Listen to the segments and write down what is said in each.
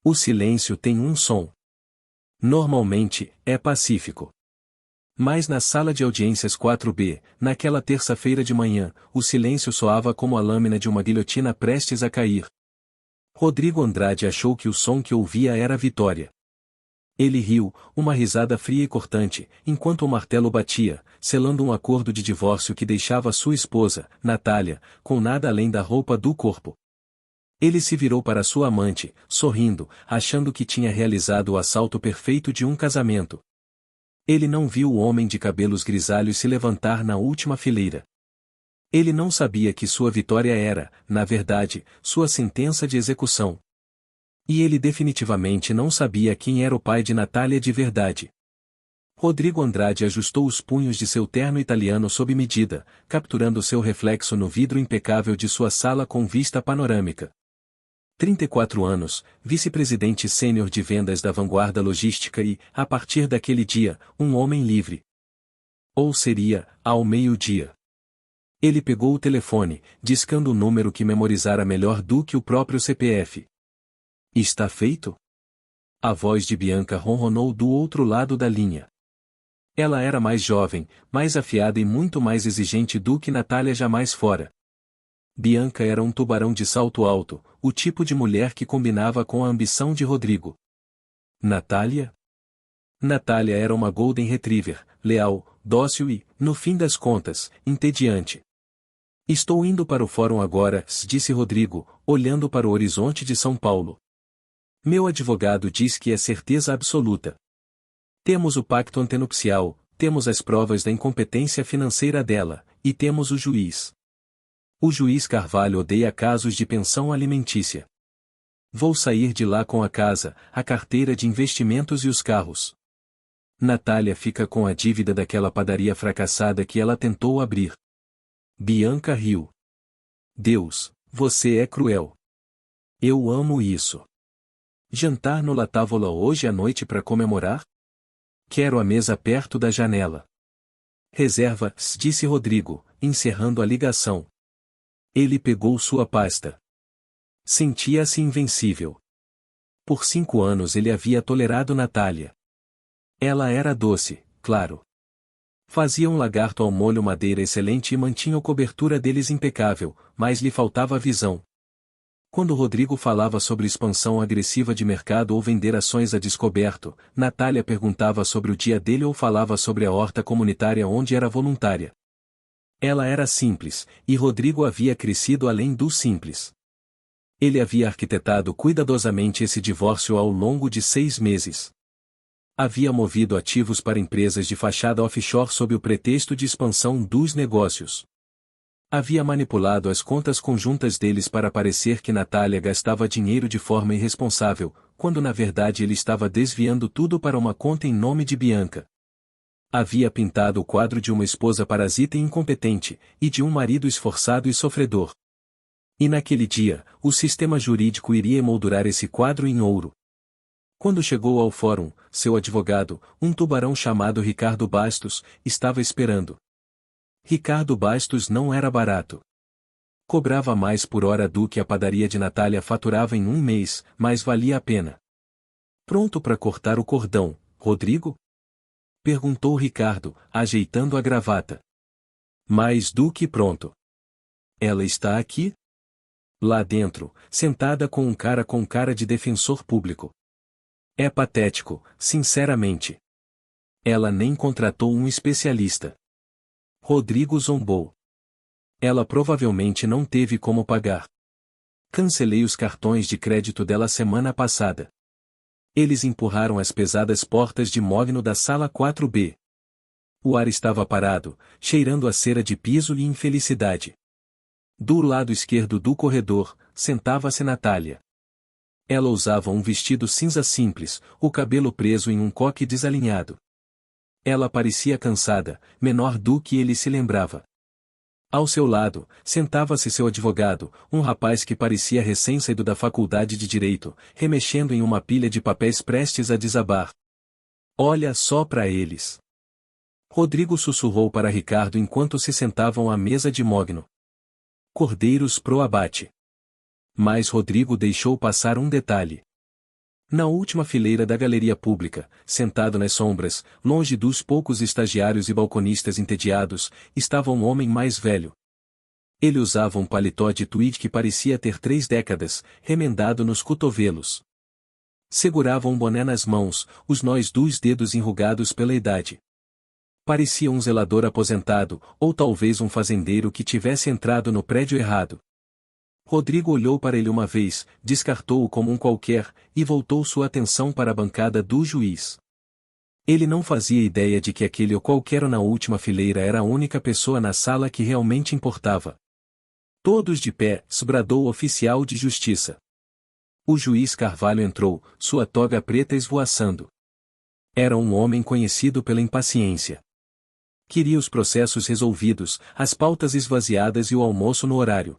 O silêncio tem um som. Normalmente, é pacífico. Mas na sala de audiências 4B, naquela terça-feira de manhã, o silêncio soava como a lâmina de uma guilhotina prestes a cair. Rodrigo Andrade achou que o som que ouvia era a vitória. Ele riu, uma risada fria e cortante, enquanto o martelo batia, selando um acordo de divórcio que deixava sua esposa, Natália, com nada além da roupa do corpo. Ele se virou para sua amante, sorrindo, achando que tinha realizado o assalto perfeito de um casamento. Ele não viu o homem de cabelos grisalhos se levantar na última fileira. Ele não sabia que sua vitória era, na verdade, sua sentença de execução. E ele definitivamente não sabia quem era o pai de Natália de verdade. Rodrigo Andrade ajustou os punhos de seu terno italiano sob medida, capturando seu reflexo no vidro impecável de sua sala com vista panorâmica. 34 anos, vice-presidente sênior de vendas da Vanguarda Logística e, a partir daquele dia, um homem livre. Ou seria, ao meio-dia. Ele pegou o telefone, discando o número que memorizara melhor do que o próprio CPF. Está feito? A voz de Bianca ronronou do outro lado da linha. Ela era mais jovem, mais afiada e muito mais exigente do que Natália jamais fora. Bianca era um tubarão de salto alto, o tipo de mulher que combinava com a ambição de Rodrigo. Natália? Natália era uma Golden Retriever, leal, dócil e, no fim das contas, entediante. Estou indo para o fórum agora, disse Rodrigo, olhando para o horizonte de São Paulo. Meu advogado diz que é certeza absoluta. Temos o pacto antenupcial, temos as provas da incompetência financeira dela, e temos o juiz. O juiz Carvalho odeia casos de pensão alimentícia. Vou sair de lá com a casa, a carteira de investimentos e os carros. Natália fica com a dívida daquela padaria fracassada que ela tentou abrir. Bianca riu. Deus, você é cruel. Eu amo isso. Jantar no La Tavola hoje à noite para comemorar? Quero a mesa perto da janela. Reserva, disse Rodrigo, encerrando a ligação. Ele pegou sua pasta. Sentia-se invencível. Por 5 anos ele havia tolerado Natália. Ela era doce, claro. Fazia um lagarto ao molho madeira excelente e mantinha a cobertura deles impecável, mas lhe faltava visão. Quando Rodrigo falava sobre expansão agressiva de mercado ou vender ações a descoberto, Natália perguntava sobre o dia dele ou falava sobre a horta comunitária onde era voluntária. Ela era simples, e Rodrigo havia crescido além do simples. Ele havia arquitetado cuidadosamente esse divórcio ao longo de 6 meses. Havia movido ativos para empresas de fachada offshore sob o pretexto de expansão dos negócios. Havia manipulado as contas conjuntas deles para parecer que Natália gastava dinheiro de forma irresponsável, quando na verdade ele estava desviando tudo para uma conta em nome de Bianca. Havia pintado o quadro de uma esposa parasita e incompetente, e de um marido esforçado e sofredor. E naquele dia, o sistema jurídico iria emoldurar esse quadro em ouro. Quando chegou ao fórum, seu advogado, um tubarão chamado Ricardo Bastos, estava esperando. Ricardo Bastos não era barato. Cobrava mais por hora do que a padaria de Natália faturava em um mês, mas valia a pena. Pronto para cortar o cordão, Rodrigo? Perguntou Ricardo, ajeitando a gravata. Mais do que pronto. Ela está aqui? Lá dentro, sentada com um cara de defensor público. É patético, sinceramente. Ela nem contratou um especialista. Rodrigo zombou. Ela provavelmente não teve como pagar. Cancelei os cartões de crédito dela semana passada. Eles empurraram as pesadas portas de mogno da sala 4B. O ar estava parado, cheirando a cera de piso e infelicidade. Do lado esquerdo do corredor, sentava-se Natália. Ela usava um vestido cinza simples, o cabelo preso em um coque desalinhado. Ela parecia cansada, menor do que ele se lembrava. Ao seu lado, sentava-se seu advogado, um rapaz que parecia recém-saído da faculdade de Direito, remexendo em uma pilha de papéis prestes a desabar. Olha só para eles. Rodrigo sussurrou para Ricardo enquanto se sentavam à mesa de mogno. Cordeiros pro abate. Mas Rodrigo deixou passar um detalhe. Na última fileira da galeria pública, sentado nas sombras, longe dos poucos estagiários e balconistas entediados, estava um homem mais velho. Ele usava um paletó de tweed que parecia ter 3 décadas, remendado nos cotovelos. Segurava um boné nas mãos, os nós dos dedos enrugados pela idade. Parecia um zelador aposentado, ou talvez um fazendeiro que tivesse entrado no prédio errado. Rodrigo olhou para ele uma vez, descartou-o como um qualquer, e voltou sua atenção para a bancada do juiz. Ele não fazia ideia de que aquele ou qualquer na última fileira era a única pessoa na sala que realmente importava. Todos de pé, bradou o oficial de justiça. O juiz Carvalho entrou, sua toga preta esvoaçando. Era um homem conhecido pela impaciência. Queria os processos resolvidos, as pautas esvaziadas e o almoço no horário.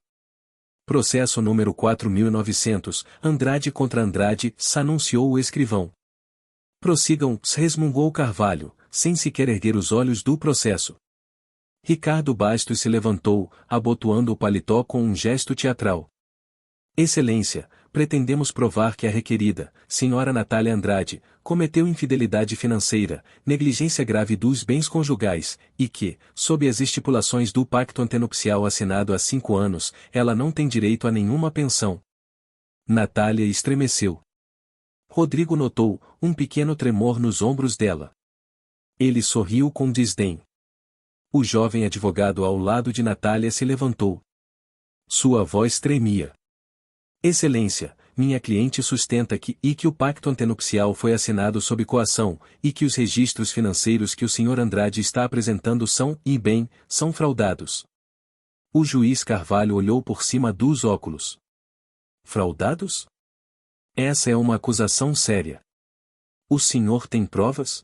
Processo número 4900, Andrade contra Andrade, anunciou o escrivão. Prossigam, resmungou Carvalho, sem sequer erguer os olhos do processo. Ricardo Bastos se levantou, abotoando o paletó com um gesto teatral. Excelência, pretendemos provar que a requerida, senhora Natália Andrade, cometeu infidelidade financeira, negligência grave dos bens conjugais, e que, sob as estipulações do pacto antenupcial assinado há 5 anos, ela não tem direito a nenhuma pensão. Natália estremeceu. Rodrigo notou um pequeno tremor nos ombros dela. Ele sorriu com desdém. O jovem advogado ao lado de Natália se levantou. Sua voz tremia. Excelência, minha cliente sustenta que o pacto antenupcial foi assinado sob coação, e que os registros financeiros que o Sr. Andrade está apresentando são fraudados. O juiz Carvalho olhou por cima dos óculos. Fraudados? Essa é uma acusação séria. O senhor tem provas?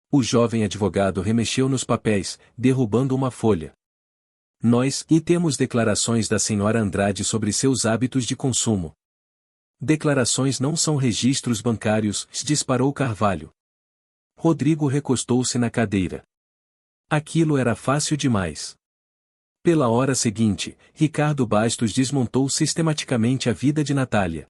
O jovem advogado remexeu nos papéis, derrubando uma folha. Nós temos declarações da senhora Andrade sobre seus hábitos de consumo. Declarações não são registros bancários, disparou Carvalho. Rodrigo recostou-se na cadeira. Aquilo era fácil demais. Pela hora seguinte, Ricardo Bastos desmontou sistematicamente a vida de Natália.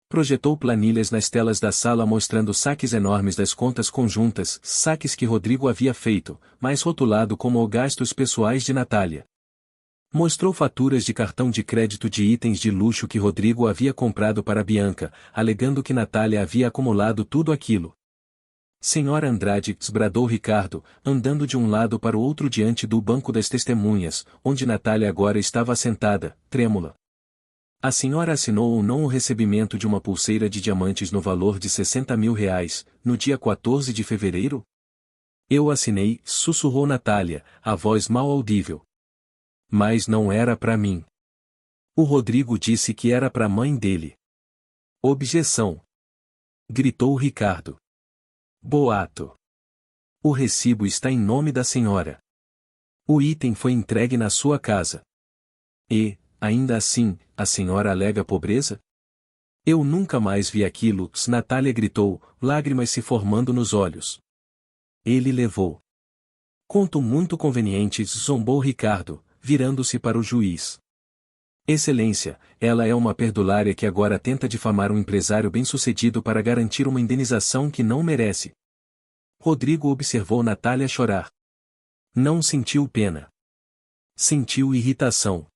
Projetou planilhas nas telas da sala mostrando saques enormes das contas conjuntas, saques que Rodrigo havia feito, mas rotulado como gastos pessoais de Natália. Mostrou faturas de cartão de crédito de itens de luxo que Rodrigo havia comprado para Bianca, alegando que Natália havia acumulado tudo aquilo. Senhora Andrade, bradou Ricardo, andando de um lado para o outro diante do banco das testemunhas, onde Natália agora estava sentada, trêmula. A senhora assinou ou não o recebimento de uma pulseira de diamantes no valor de 60 mil reais, no dia 14 de fevereiro? Eu assinei, sussurrou Natália, a voz mal audível. Mas não era para mim. O Rodrigo disse que era para a mãe dele. Objeção! Gritou Ricardo. Boato! O recibo está em nome da senhora. O item foi entregue na sua casa. E, ainda assim, a senhora alega pobreza? Eu nunca mais vi aquilo, Natália gritou, lágrimas se formando nos olhos. Ele levou. Conto muito conveniente, zombou Ricardo, virando-se para o juiz. Excelência, ela é uma perdulária que agora tenta difamar um empresário bem-sucedido para garantir uma indenização que não merece. Rodrigo observou Natália chorar. Não sentiu pena. Sentiu irritação.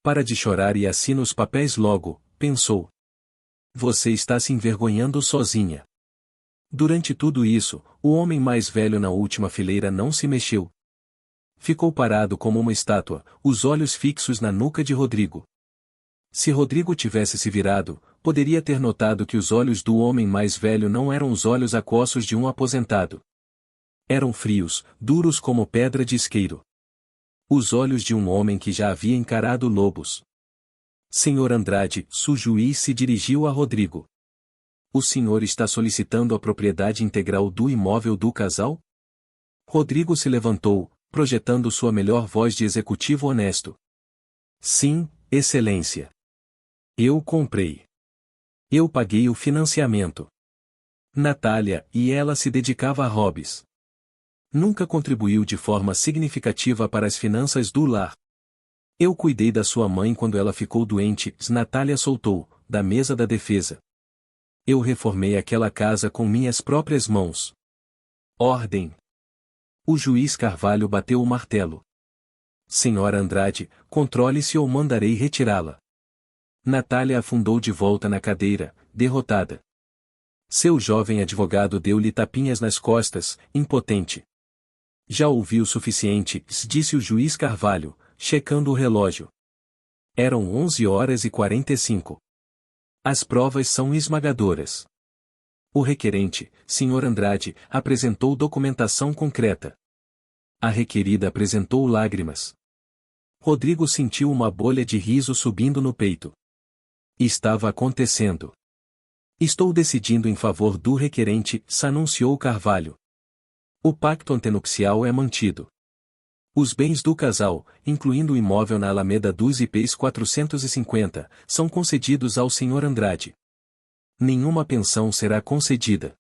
Para de chorar e assina os papéis logo, pensou. Você está se envergonhando sozinha. Durante tudo isso, o homem mais velho na última fileira não se mexeu. Ficou parado como uma estátua, os olhos fixos na nuca de Rodrigo. Se Rodrigo tivesse se virado, poderia ter notado que os olhos do homem mais velho não eram os olhos aquosos de um aposentado. Eram frios, duros como pedra de isqueiro. Os olhos de um homem que já havia encarado lobos. Senhor Andrade, o juiz se dirigiu a Rodrigo. O senhor está solicitando a propriedade integral do imóvel do casal? Rodrigo se levantou, projetando sua melhor voz de executivo honesto. Sim, excelência. Eu comprei. Eu paguei o financiamento. Natália, e ela se dedicava a hobbies. Nunca contribuiu de forma significativa para as finanças do lar. Eu cuidei da sua mãe quando ela ficou doente, Natália soltou, da mesa da defesa. Eu reformei aquela casa com minhas próprias mãos. Ordem. O juiz Carvalho bateu o martelo. Senhora Andrade, controle-se ou mandarei retirá-la. Natália afundou de volta na cadeira, derrotada. Seu jovem advogado deu-lhe tapinhas nas costas, impotente. Já ouvi o suficiente, disse o juiz Carvalho, checando o relógio. Eram 11h45. As provas são esmagadoras. O requerente, Sr. Andrade, apresentou documentação concreta. A requerida apresentou lágrimas. Rodrigo sentiu uma bolha de riso subindo no peito. Estava acontecendo. Estou decidindo em favor do requerente, anunciou Carvalho. O pacto antenupcial é mantido. Os bens do casal, incluindo o imóvel na Alameda dos IPs 450, são concedidos ao Sr. Andrade. Nenhuma pensão será concedida.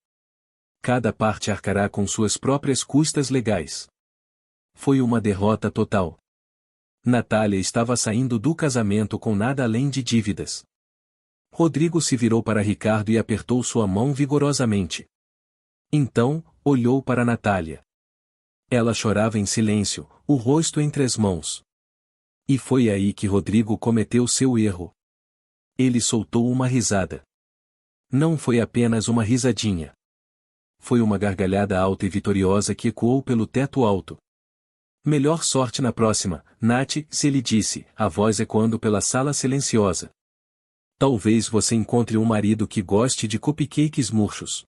Cada parte arcará com suas próprias custas legais. Foi uma derrota total. Natália estava saindo do casamento com nada além de dívidas. Rodrigo se virou para Ricardo e apertou sua mão vigorosamente. Então, olhou para Natália. Ela chorava em silêncio, o rosto entre as mãos. E foi aí que Rodrigo cometeu seu erro. Ele soltou uma risada. Não foi apenas uma risadinha. Foi uma gargalhada alta e vitoriosa que ecoou pelo teto alto. Melhor sorte na próxima, Nath, se ele disse, a voz ecoando pela sala silenciosa. Talvez você encontre um marido que goste de cupcakes murchos.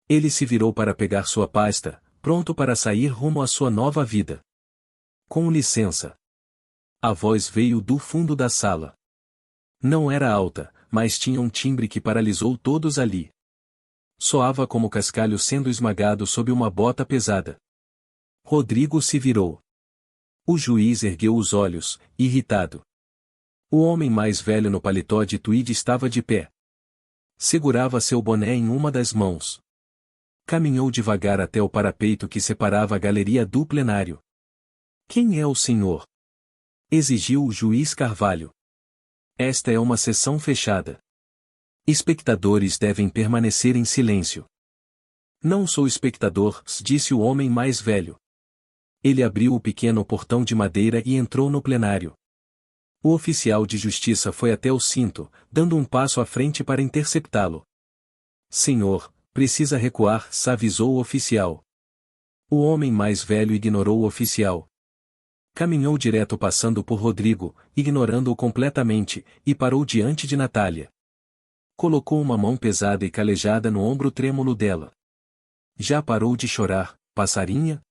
Ele se virou para pegar sua pasta, pronto para sair rumo à sua nova vida. Com licença. A voz veio do fundo da sala. Não era alta, mas tinha um timbre que paralisou todos ali. Soava como cascalho sendo esmagado sob uma bota pesada. Rodrigo se virou. O juiz ergueu os olhos, irritado. O homem mais velho no paletó de tweed estava de pé. Segurava seu boné em uma das mãos. Caminhou devagar até o parapeito que separava a galeria do plenário. Quem é o senhor? Exigiu o juiz Carvalho. Esta é uma sessão fechada. Espectadores devem permanecer em silêncio. Não sou espectador, disse o homem mais velho. Ele abriu o pequeno portão de madeira e entrou no plenário. O oficial de justiça foi até o cinto, dando um passo à frente para interceptá-lo. Senhor, precisa recuar, avisou o oficial. O homem mais velho ignorou o oficial. Caminhou direto passando por Rodrigo, ignorando-o completamente, e parou diante de Natália. Colocou uma mão pesada e calejada no ombro trêmulo dela. Já parou de chorar, passarinha?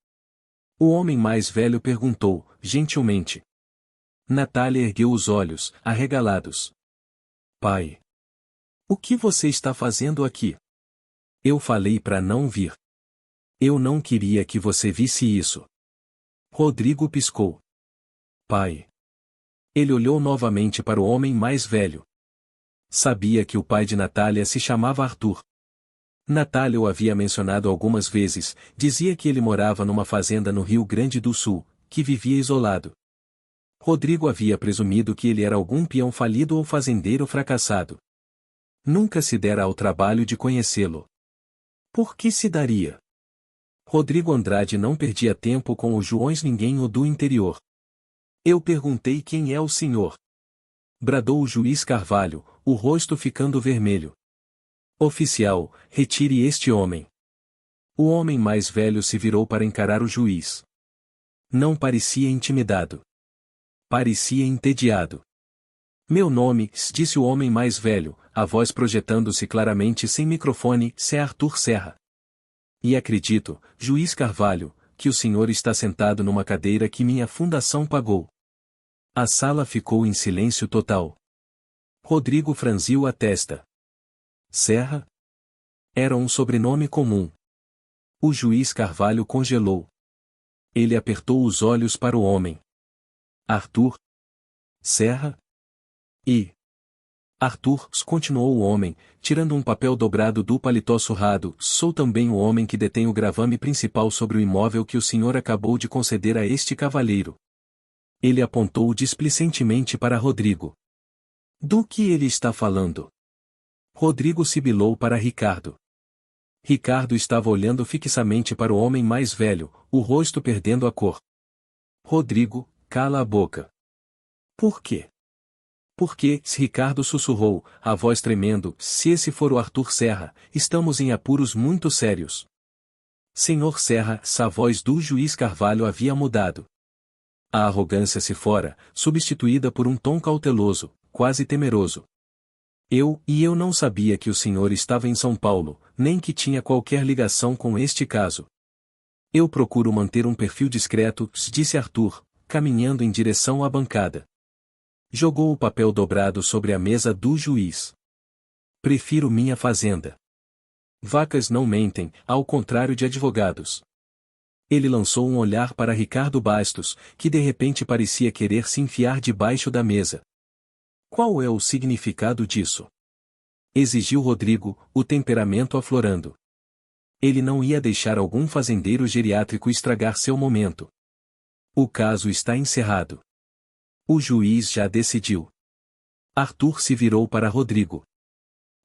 O homem mais velho perguntou, gentilmente. Natália ergueu os olhos, arregalados. Pai. O que você está fazendo aqui? Eu falei para não vir. Eu não queria que você visse isso. Rodrigo piscou. Pai. Ele olhou novamente para o homem mais velho. Sabia que o pai de Natália se chamava Arthur. Natália o havia mencionado algumas vezes, dizia que ele morava numa fazenda no Rio Grande do Sul, que vivia isolado. Rodrigo havia presumido que ele era algum peão falido ou fazendeiro fracassado. Nunca se dera ao trabalho de conhecê-lo. Por que se daria? Rodrigo Andrade não perdia tempo com os Joões ninguém ou do interior. Eu perguntei quem é o senhor. Bradou o juiz Carvalho, o rosto ficando vermelho. Oficial, retire este homem. O homem mais velho se virou para encarar o juiz. Não parecia intimidado. Parecia entediado. Meu nome, disse o homem mais velho, a voz projetando-se claramente sem microfone, é Arthur Serra. E acredito, juiz Carvalho, que o senhor está sentado numa cadeira que minha fundação pagou. A sala ficou em silêncio total. Rodrigo franziu a testa. Serra? Era um sobrenome comum. O juiz Carvalho congelou. Ele apertou os olhos para o homem. Arthur? Serra? E? Arthur, continuou o homem, tirando um papel dobrado do paletó surrado, sou também o homem que detém o gravame principal sobre o imóvel que o senhor acabou de conceder a este cavalheiro. Ele apontou displicentemente para Rodrigo. Do que ele está falando? Rodrigo sibilou para Ricardo. Ricardo estava olhando fixamente para o homem mais velho, o rosto perdendo a cor. Rodrigo, cala a boca. Por quê? Porque, Ricardo sussurrou, a voz tremendo, se esse for o Arthur Serra, estamos em apuros muito sérios. Senhor Serra, a voz do juiz Carvalho havia mudado. A arrogância se fora, substituída por um tom cauteloso, quase temeroso. Eu não sabia que o senhor estava em São Paulo, nem que tinha qualquer ligação com este caso. Eu procuro manter um perfil discreto, disse Arthur, caminhando em direção à bancada. Jogou o papel dobrado sobre a mesa do juiz. Prefiro minha fazenda. Vacas não mentem, ao contrário de advogados. Ele lançou um olhar para Ricardo Bastos, que de repente parecia querer se enfiar debaixo da mesa. Qual é o significado disso? Exigiu Rodrigo, o temperamento aflorando. Ele não ia deixar algum fazendeiro geriátrico estragar seu momento. O caso está encerrado. O juiz já decidiu. Arthur se virou para Rodrigo.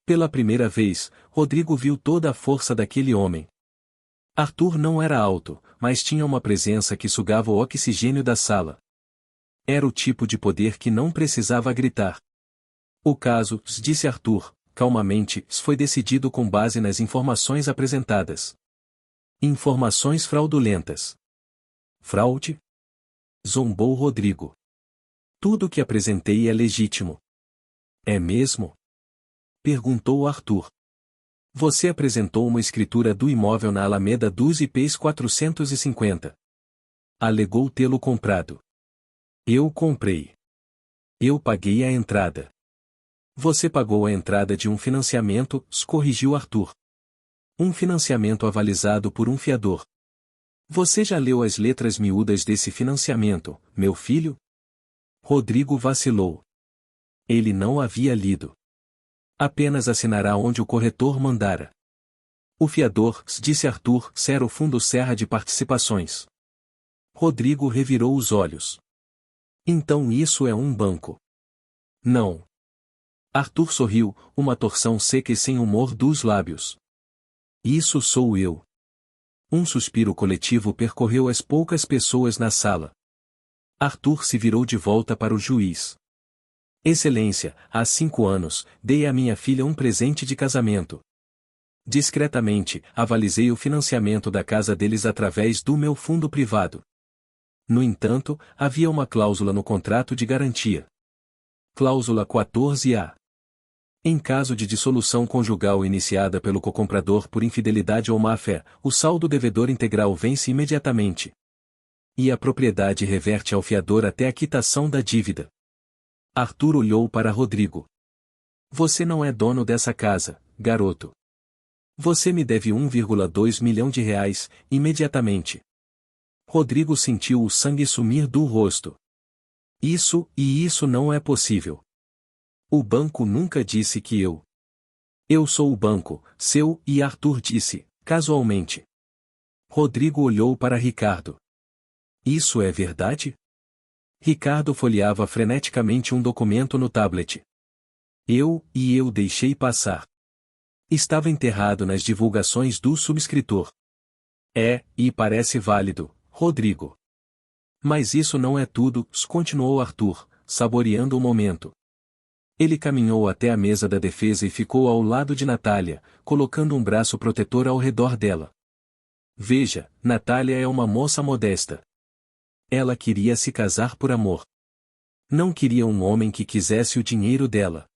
Pela primeira vez, Rodrigo viu toda a força daquele homem. Arthur não era alto, mas tinha uma presença que sugava o oxigênio da sala. Era o tipo de poder que não precisava gritar. O caso, disse Arthur, calmamente, foi decidido com base nas informações apresentadas. Informações fraudulentas. Fraude? Zombou Rodrigo. Tudo o que apresentei é legítimo. É mesmo? Perguntou Arthur. Você apresentou uma escritura do imóvel na Alameda dos IPs 450. Alegou tê-lo comprado. Eu comprei. Eu paguei a entrada. Você pagou a entrada de um financiamento, corrigiu Arthur. Um financiamento avalizado por um fiador. Você já leu as letras miúdas desse financiamento, meu filho? Rodrigo vacilou. Ele não havia lido. Apenas assinará onde o corretor mandara. O fiador, disse Arthur, era o Fundo Serra de Participações. Rodrigo revirou os olhos. Então isso é um banco. Não. Arthur sorriu, uma torção seca e sem humor dos lábios. Isso sou eu. Um suspiro coletivo percorreu as poucas pessoas na sala. Arthur se virou de volta para o juiz. Excelência, há 5 anos, dei à minha filha um presente de casamento. Discretamente, avalizei o financiamento da casa deles através do meu fundo privado. No entanto, havia uma cláusula no contrato de garantia. Cláusula 14A. Em caso de dissolução conjugal iniciada pelo cocomprador por infidelidade ou má-fé, o saldo devedor integral vence imediatamente. E a propriedade reverte ao fiador até a quitação da dívida. Arthur olhou para Rodrigo. Você não é dono dessa casa, garoto. Você me deve 1,2 milhão de reais, imediatamente. Rodrigo sentiu o sangue sumir do rosto. Isso não é possível. O banco nunca disse que eu. Eu sou o banco, seu, e Arthur disse, casualmente. Rodrigo olhou para Ricardo. Isso é verdade? Ricardo folheava freneticamente um documento no tablet. Eu deixei passar. Estava enterrado nas divulgações do subscritor. E parece válido, Rodrigo. Mas isso não é tudo, continuou Arthur, saboreando o momento. Ele caminhou até a mesa da defesa e ficou ao lado de Natália, colocando um braço protetor ao redor dela. Veja, Natália é uma moça modesta. Ela queria se casar por amor. Não queria um homem que quisesse o dinheiro dela.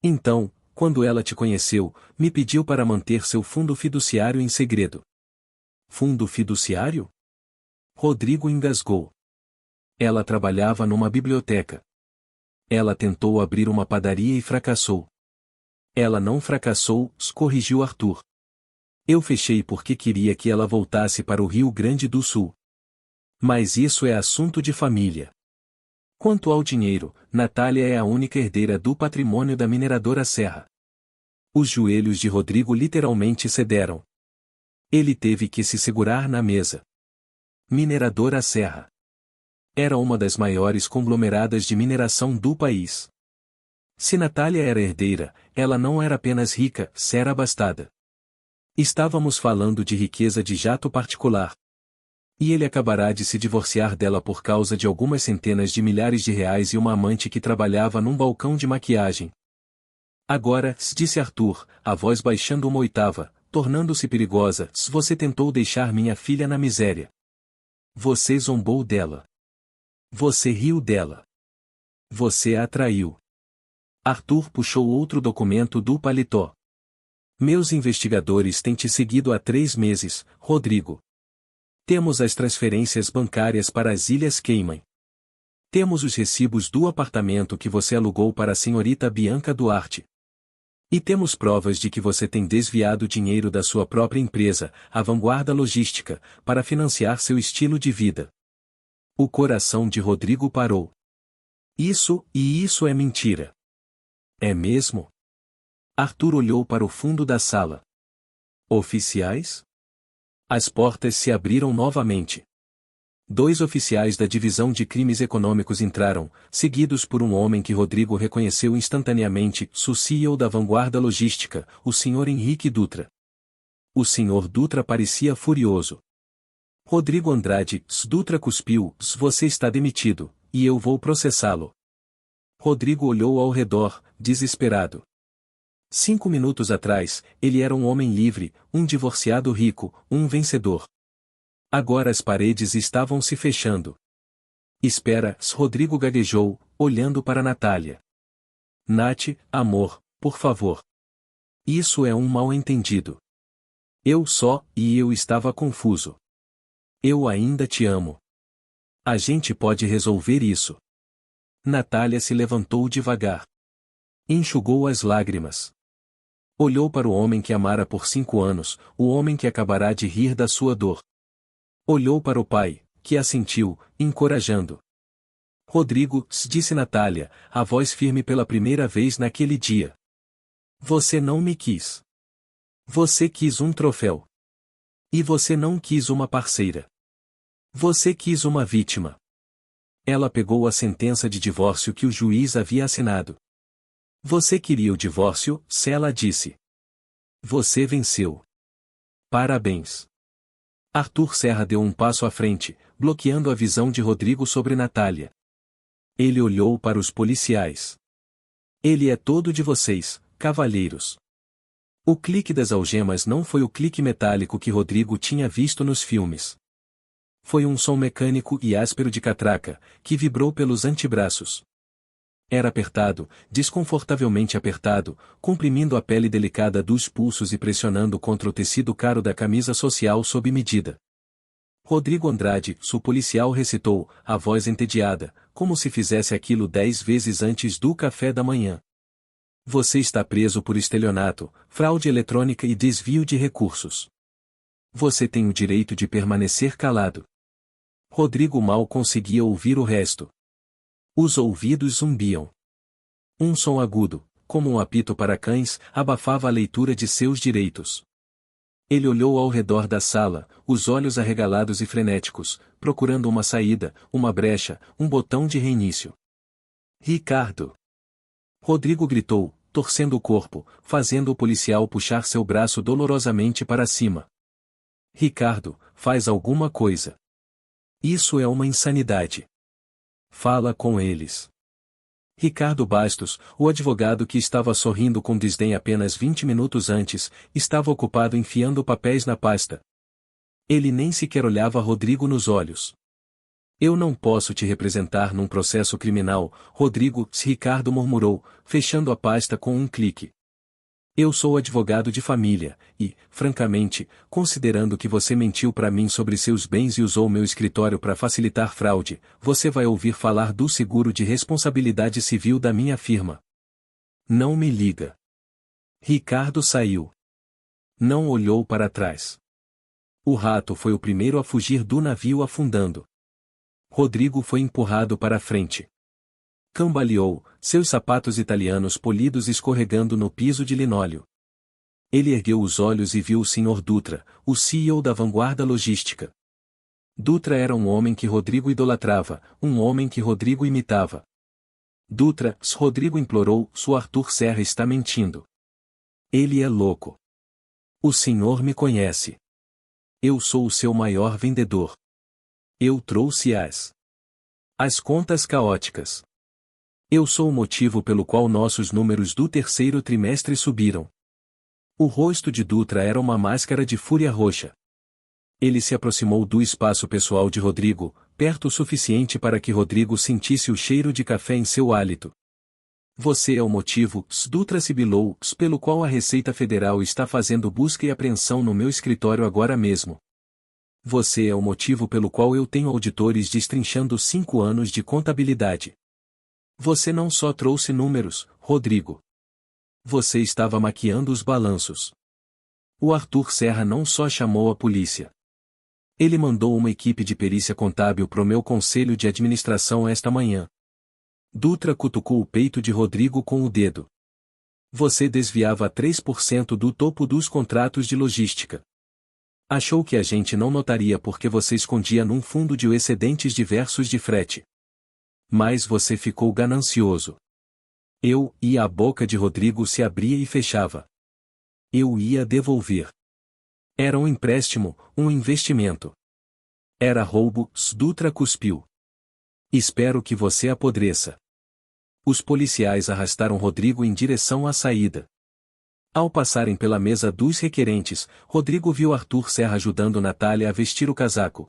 Então, quando ela te conheceu, me pediu para manter seu fundo fiduciário em segredo. Fundo fiduciário? Rodrigo engasgou. Ela trabalhava numa biblioteca. Ela tentou abrir uma padaria e fracassou. Ela não fracassou, corrigiu Arthur. Eu fechei porque queria que ela voltasse para o Rio Grande do Sul. Mas isso é assunto de família. Quanto ao dinheiro, Natália é a única herdeira do patrimônio da mineradora Serra. Os joelhos de Rodrigo literalmente cederam. Ele teve que se segurar na mesa. Mineradora Serra. Era uma das maiores conglomeradas de mineração do país. Se Natália era herdeira, ela não era apenas rica, era abastada. Estávamos falando de riqueza de jato particular. E ele acabará de se divorciar dela por causa de algumas centenas de milhares de reais e uma amante que trabalhava num balcão de maquiagem. Agora, disse Arthur, a voz baixando uma oitava, tornando-se perigosa, você tentou deixar minha filha na miséria. Você zombou dela. Você riu dela. Você a atraiu. Arthur puxou outro documento do paletó. Meus investigadores têm te seguido há 3 meses, Rodrigo. Temos as transferências bancárias para as Ilhas Cayman. Temos os recibos do apartamento que você alugou para a senhorita Bianca Duarte. E temos provas de que você tem desviado dinheiro da sua própria empresa, a Vanguarda Logística, para financiar seu estilo de vida. O coração de Rodrigo parou. Isso é mentira. É mesmo? Arthur olhou para o fundo da sala. Oficiais? As portas se abriram novamente. 2 oficiais da Divisão de Crimes Econômicos entraram, seguidos por um homem que Rodrigo reconheceu instantaneamente, o CEO da Vanguarda Logística, o Sr. Henrique Dutra. O Sr. Dutra parecia furioso. Rodrigo Andrade, Dutra cuspiu, você está demitido, e eu vou processá-lo. Rodrigo olhou ao redor, desesperado. 5 minutos atrás, ele era um homem livre, um divorciado rico, um vencedor. Agora as paredes estavam se fechando. Espera, Rodrigo gaguejou, olhando para Natália. Nath, amor, por favor. Isso é um mal-entendido. Eu estava confuso. Eu ainda te amo. A gente pode resolver isso. Natália se levantou devagar. Enxugou as lágrimas. Olhou para o homem que amara por 5 anos, o homem que acabará de rir da sua dor. Olhou para o pai, que assentiu, encorajando. Rodrigo, disse Natália, a voz firme pela primeira vez naquele dia. Você não me quis. Você quis um troféu. E você não quis uma parceira. Você quis uma vítima. Ela pegou a sentença de divórcio que o juiz havia assinado. Você queria o divórcio, ela disse. Você venceu. Parabéns. Arthur Serra deu um passo à frente, bloqueando a visão de Rodrigo sobre Natália. Ele olhou para os policiais. Ele é todo de vocês, cavalheiros. O clique das algemas não foi o clique metálico que Rodrigo tinha visto nos filmes. Foi um som mecânico e áspero de catraca, que vibrou pelos antebraços. Era apertado, desconfortavelmente apertado, comprimindo a pele delicada dos pulsos e pressionando contra o tecido caro da camisa social sob medida. Rodrigo Andrade, o policial recitou, a voz entediada, como se fizesse aquilo 10 vezes antes do café da manhã. Você está preso por estelionato, fraude eletrônica e desvio de recursos. Você tem o direito de permanecer calado. Rodrigo mal conseguia ouvir o resto. Os ouvidos zumbiam. Um som agudo, como um apito para cães, abafava a leitura de seus direitos. Ele olhou ao redor da sala, os olhos arregalados e frenéticos, procurando uma saída, uma brecha, um botão de reinício. Ricardo! Rodrigo gritou, torcendo o corpo, fazendo o policial puxar seu braço dolorosamente para cima. Ricardo, faz alguma coisa. Isso é uma insanidade. Fala com eles. Ricardo Bastos, o advogado que estava sorrindo com desdém apenas 20 minutos antes, estava ocupado enfiando papéis na pasta. Ele nem sequer olhava Rodrigo nos olhos. Eu não posso te representar num processo criminal, Rodrigo, Ricardo murmurou, fechando a pasta com um clique. Eu sou advogado de família, e, francamente, considerando que você mentiu para mim sobre seus bens e usou meu escritório para facilitar fraude, você vai ouvir falar do seguro de responsabilidade civil da minha firma. Não me liga. Ricardo saiu. Não olhou para trás. O rato foi o primeiro a fugir do navio afundando. Rodrigo foi empurrado para a frente. Cambaleou, seus sapatos italianos polidos escorregando no piso de linóleo. Ele ergueu os olhos e viu o Sr. Dutra, o CEO da Vanguarda Logística. Dutra era um homem que Rodrigo idolatrava, um homem que Rodrigo imitava. Dutra, Rodrigo implorou, o Arthur Serra está mentindo. Ele é louco. O senhor me conhece. Eu sou o seu maior vendedor. Eu trouxe as contas caóticas. Eu sou o motivo pelo qual nossos números do terceiro trimestre subiram. O rosto de Dutra era uma máscara de fúria roxa. Ele se aproximou do espaço pessoal de Rodrigo, perto o suficiente para que Rodrigo sentisse o cheiro de café em seu hálito. Você é o motivo, Dutra sibilou, pelo qual a Receita Federal está fazendo busca e apreensão no meu escritório agora mesmo. Você é o motivo pelo qual eu tenho auditores destrinchando 5 anos de contabilidade. Você não só trouxe números, Rodrigo. Você estava maquiando os balanços. O Arthur Serra não só chamou a polícia. Ele mandou uma equipe de perícia contábil pro meu conselho de administração esta manhã. Dutra cutucou o peito de Rodrigo com o dedo. Você desviava 3% do topo dos contratos de logística. Achou que a gente não notaria porque você escondia num fundo de excedentes diversos de frete. Mas você ficou ganancioso. A boca de Rodrigo se abria e fechava. Eu ia devolver. Era um empréstimo, um investimento. Era roubo, Dutra cuspiu. Espero que você apodreça. Os policiais arrastaram Rodrigo em direção à saída. Ao passarem pela mesa dos requerentes, Rodrigo viu Arthur Serra ajudando Natália a vestir o casaco.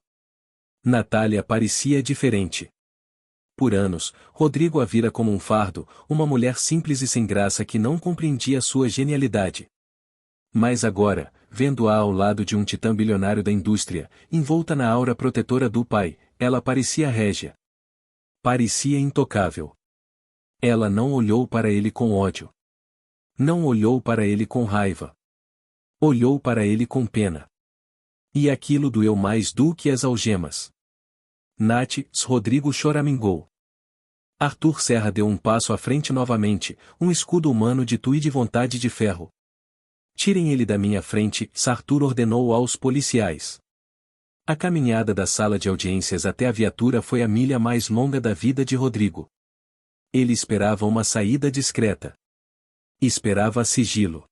Natália parecia diferente. Por anos, Rodrigo a vira como um fardo, uma mulher simples e sem graça que não compreendia sua genialidade. Mas agora, vendo-a ao lado de um titã bilionário da indústria, envolta na aura protetora do pai, ela parecia régia. Parecia intocável. Ela não olhou para ele com ódio. Não olhou para ele com raiva. Olhou para ele com pena. E aquilo doeu mais do que as algemas. Nath, Rodrigo choramingou. Arthur Serra deu um passo à frente novamente, um escudo humano de tu e de vontade de ferro. Tirem ele da minha frente, Arthur ordenou aos policiais. A caminhada da sala de audiências até a viatura foi a milha mais longa da vida de Rodrigo. Ele esperava uma saída discreta. Esperava sigilo.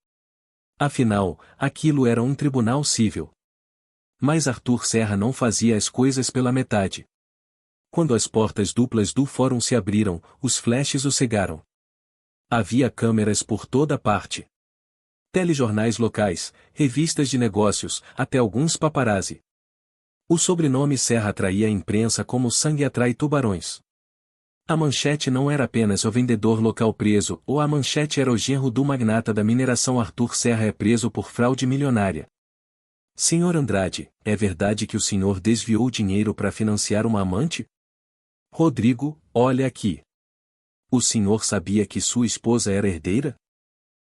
Afinal, aquilo era um tribunal civil. Mas Arthur Serra não fazia as coisas pela metade. Quando as portas duplas do fórum se abriram, os flashes o cegaram. Havia câmeras por toda parte. Telejornais locais, revistas de negócios, até alguns paparazzi. O sobrenome Serra atraía a imprensa como sangue atrai tubarões. A manchete não era apenas o vendedor local preso, ou a manchete era o genro do magnata da mineração Arthur Serra é preso por fraude milionária. Senhor Andrade, é verdade que o senhor desviou dinheiro para financiar uma amante? Rodrigo, olha aqui. O senhor sabia que sua esposa era herdeira?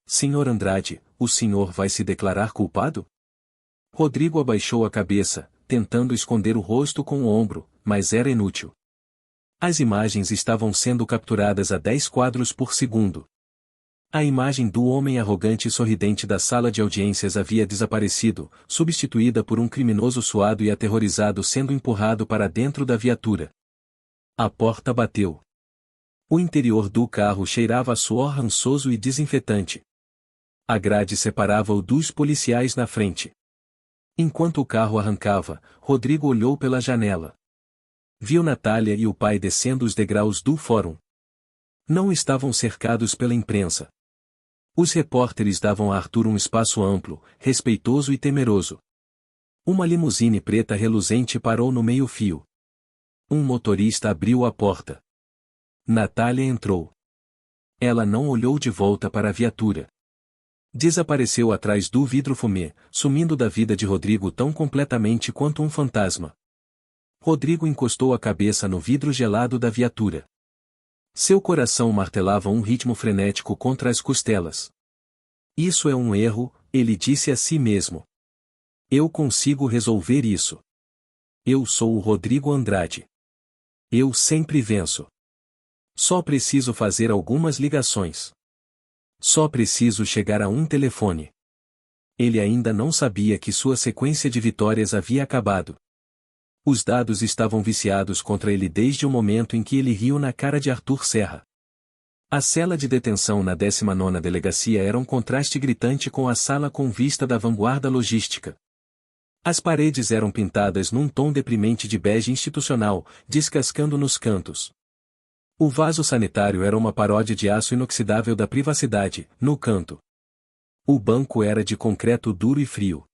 Senhor Andrade, o senhor vai se declarar culpado? Rodrigo abaixou a cabeça, tentando esconder o rosto com o ombro, mas era inútil. As imagens estavam sendo capturadas a 10 quadros por segundo. A imagem do homem arrogante e sorridente da sala de audiências havia desaparecido, substituída por um criminoso suado e aterrorizado sendo empurrado para dentro da viatura. A porta bateu. O interior do carro cheirava a suor rançoso e desinfetante. A grade separava-o dos policiais na frente. Enquanto o carro arrancava, Rodrigo olhou pela janela. Viu Natália e o pai descendo os degraus do fórum. Não estavam cercados pela imprensa. Os repórteres davam a Arthur um espaço amplo, respeitoso e temeroso. Uma limusine preta reluzente parou no meio-fio. Um motorista abriu a porta. Natália entrou. Ela não olhou de volta para a viatura. Desapareceu atrás do vidro fumê, sumindo da vida de Rodrigo tão completamente quanto um fantasma. Rodrigo encostou a cabeça no vidro gelado da viatura. Seu coração martelava um ritmo frenético contra as costelas. Isso é um erro, ele disse a si mesmo. Eu consigo resolver isso. Eu sou o Rodrigo Andrade. Eu sempre venço. Só preciso fazer algumas ligações. Só preciso chegar a um telefone. Ele ainda não sabia que sua sequência de vitórias havia acabado. Os dados estavam viciados contra ele desde o momento em que ele riu na cara de Arthur Serra. A cela de detenção na 19ª delegacia era um contraste gritante com a sala com vista da vanguarda logística. As paredes eram pintadas num tom deprimente de bege institucional, descascando nos cantos. O vaso sanitário era uma paródia de aço inoxidável da privacidade, no canto. O banco era de concreto duro e frio.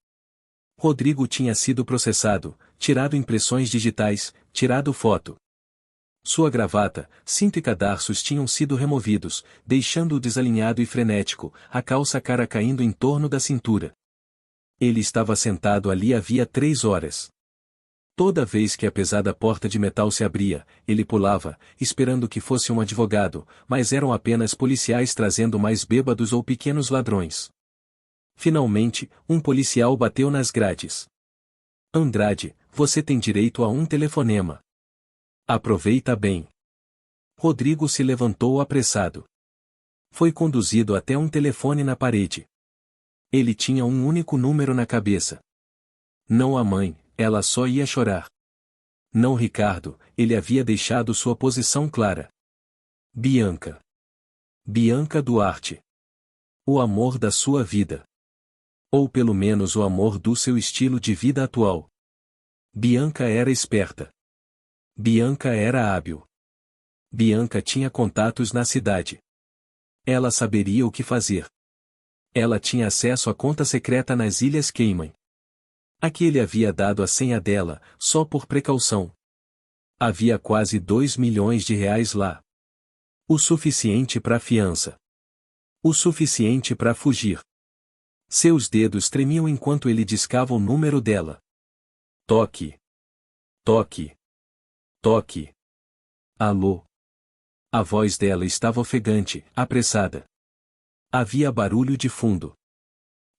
Rodrigo tinha sido processado, tirado impressões digitais, tirado foto. Sua gravata, cinto e cadarços tinham sido removidos, deixando-o desalinhado e frenético, a calça cara caindo em torno da cintura. Ele estava sentado ali havia 3 horas. Toda vez que a pesada porta de metal se abria, ele pulava, esperando que fosse um advogado, mas eram apenas policiais trazendo mais bêbados ou pequenos ladrões. Finalmente, um policial bateu nas grades. Andrade, você tem direito a um telefonema. Aproveita bem. Rodrigo se levantou apressado. Foi conduzido até um telefone na parede. Ele tinha um único número na cabeça. Não a mãe, ela só ia chorar. Não Ricardo, ele havia deixado sua posição clara. Bianca. Bianca Duarte. O amor da sua vida. Ou pelo menos o amor do seu estilo de vida atual. Bianca era esperta. Bianca era hábil. Bianca tinha contatos na cidade. Ela saberia o que fazer. Ela tinha acesso à conta secreta nas Ilhas Cayman. A que ele havia dado a senha dela, só por precaução. Havia quase 2 milhões de reais lá. O suficiente para fiança. O suficiente para fugir. Seus dedos tremiam enquanto ele discava o número dela. Toque. Toque. Toque. Alô. A voz dela estava ofegante, apressada. Havia barulho de fundo.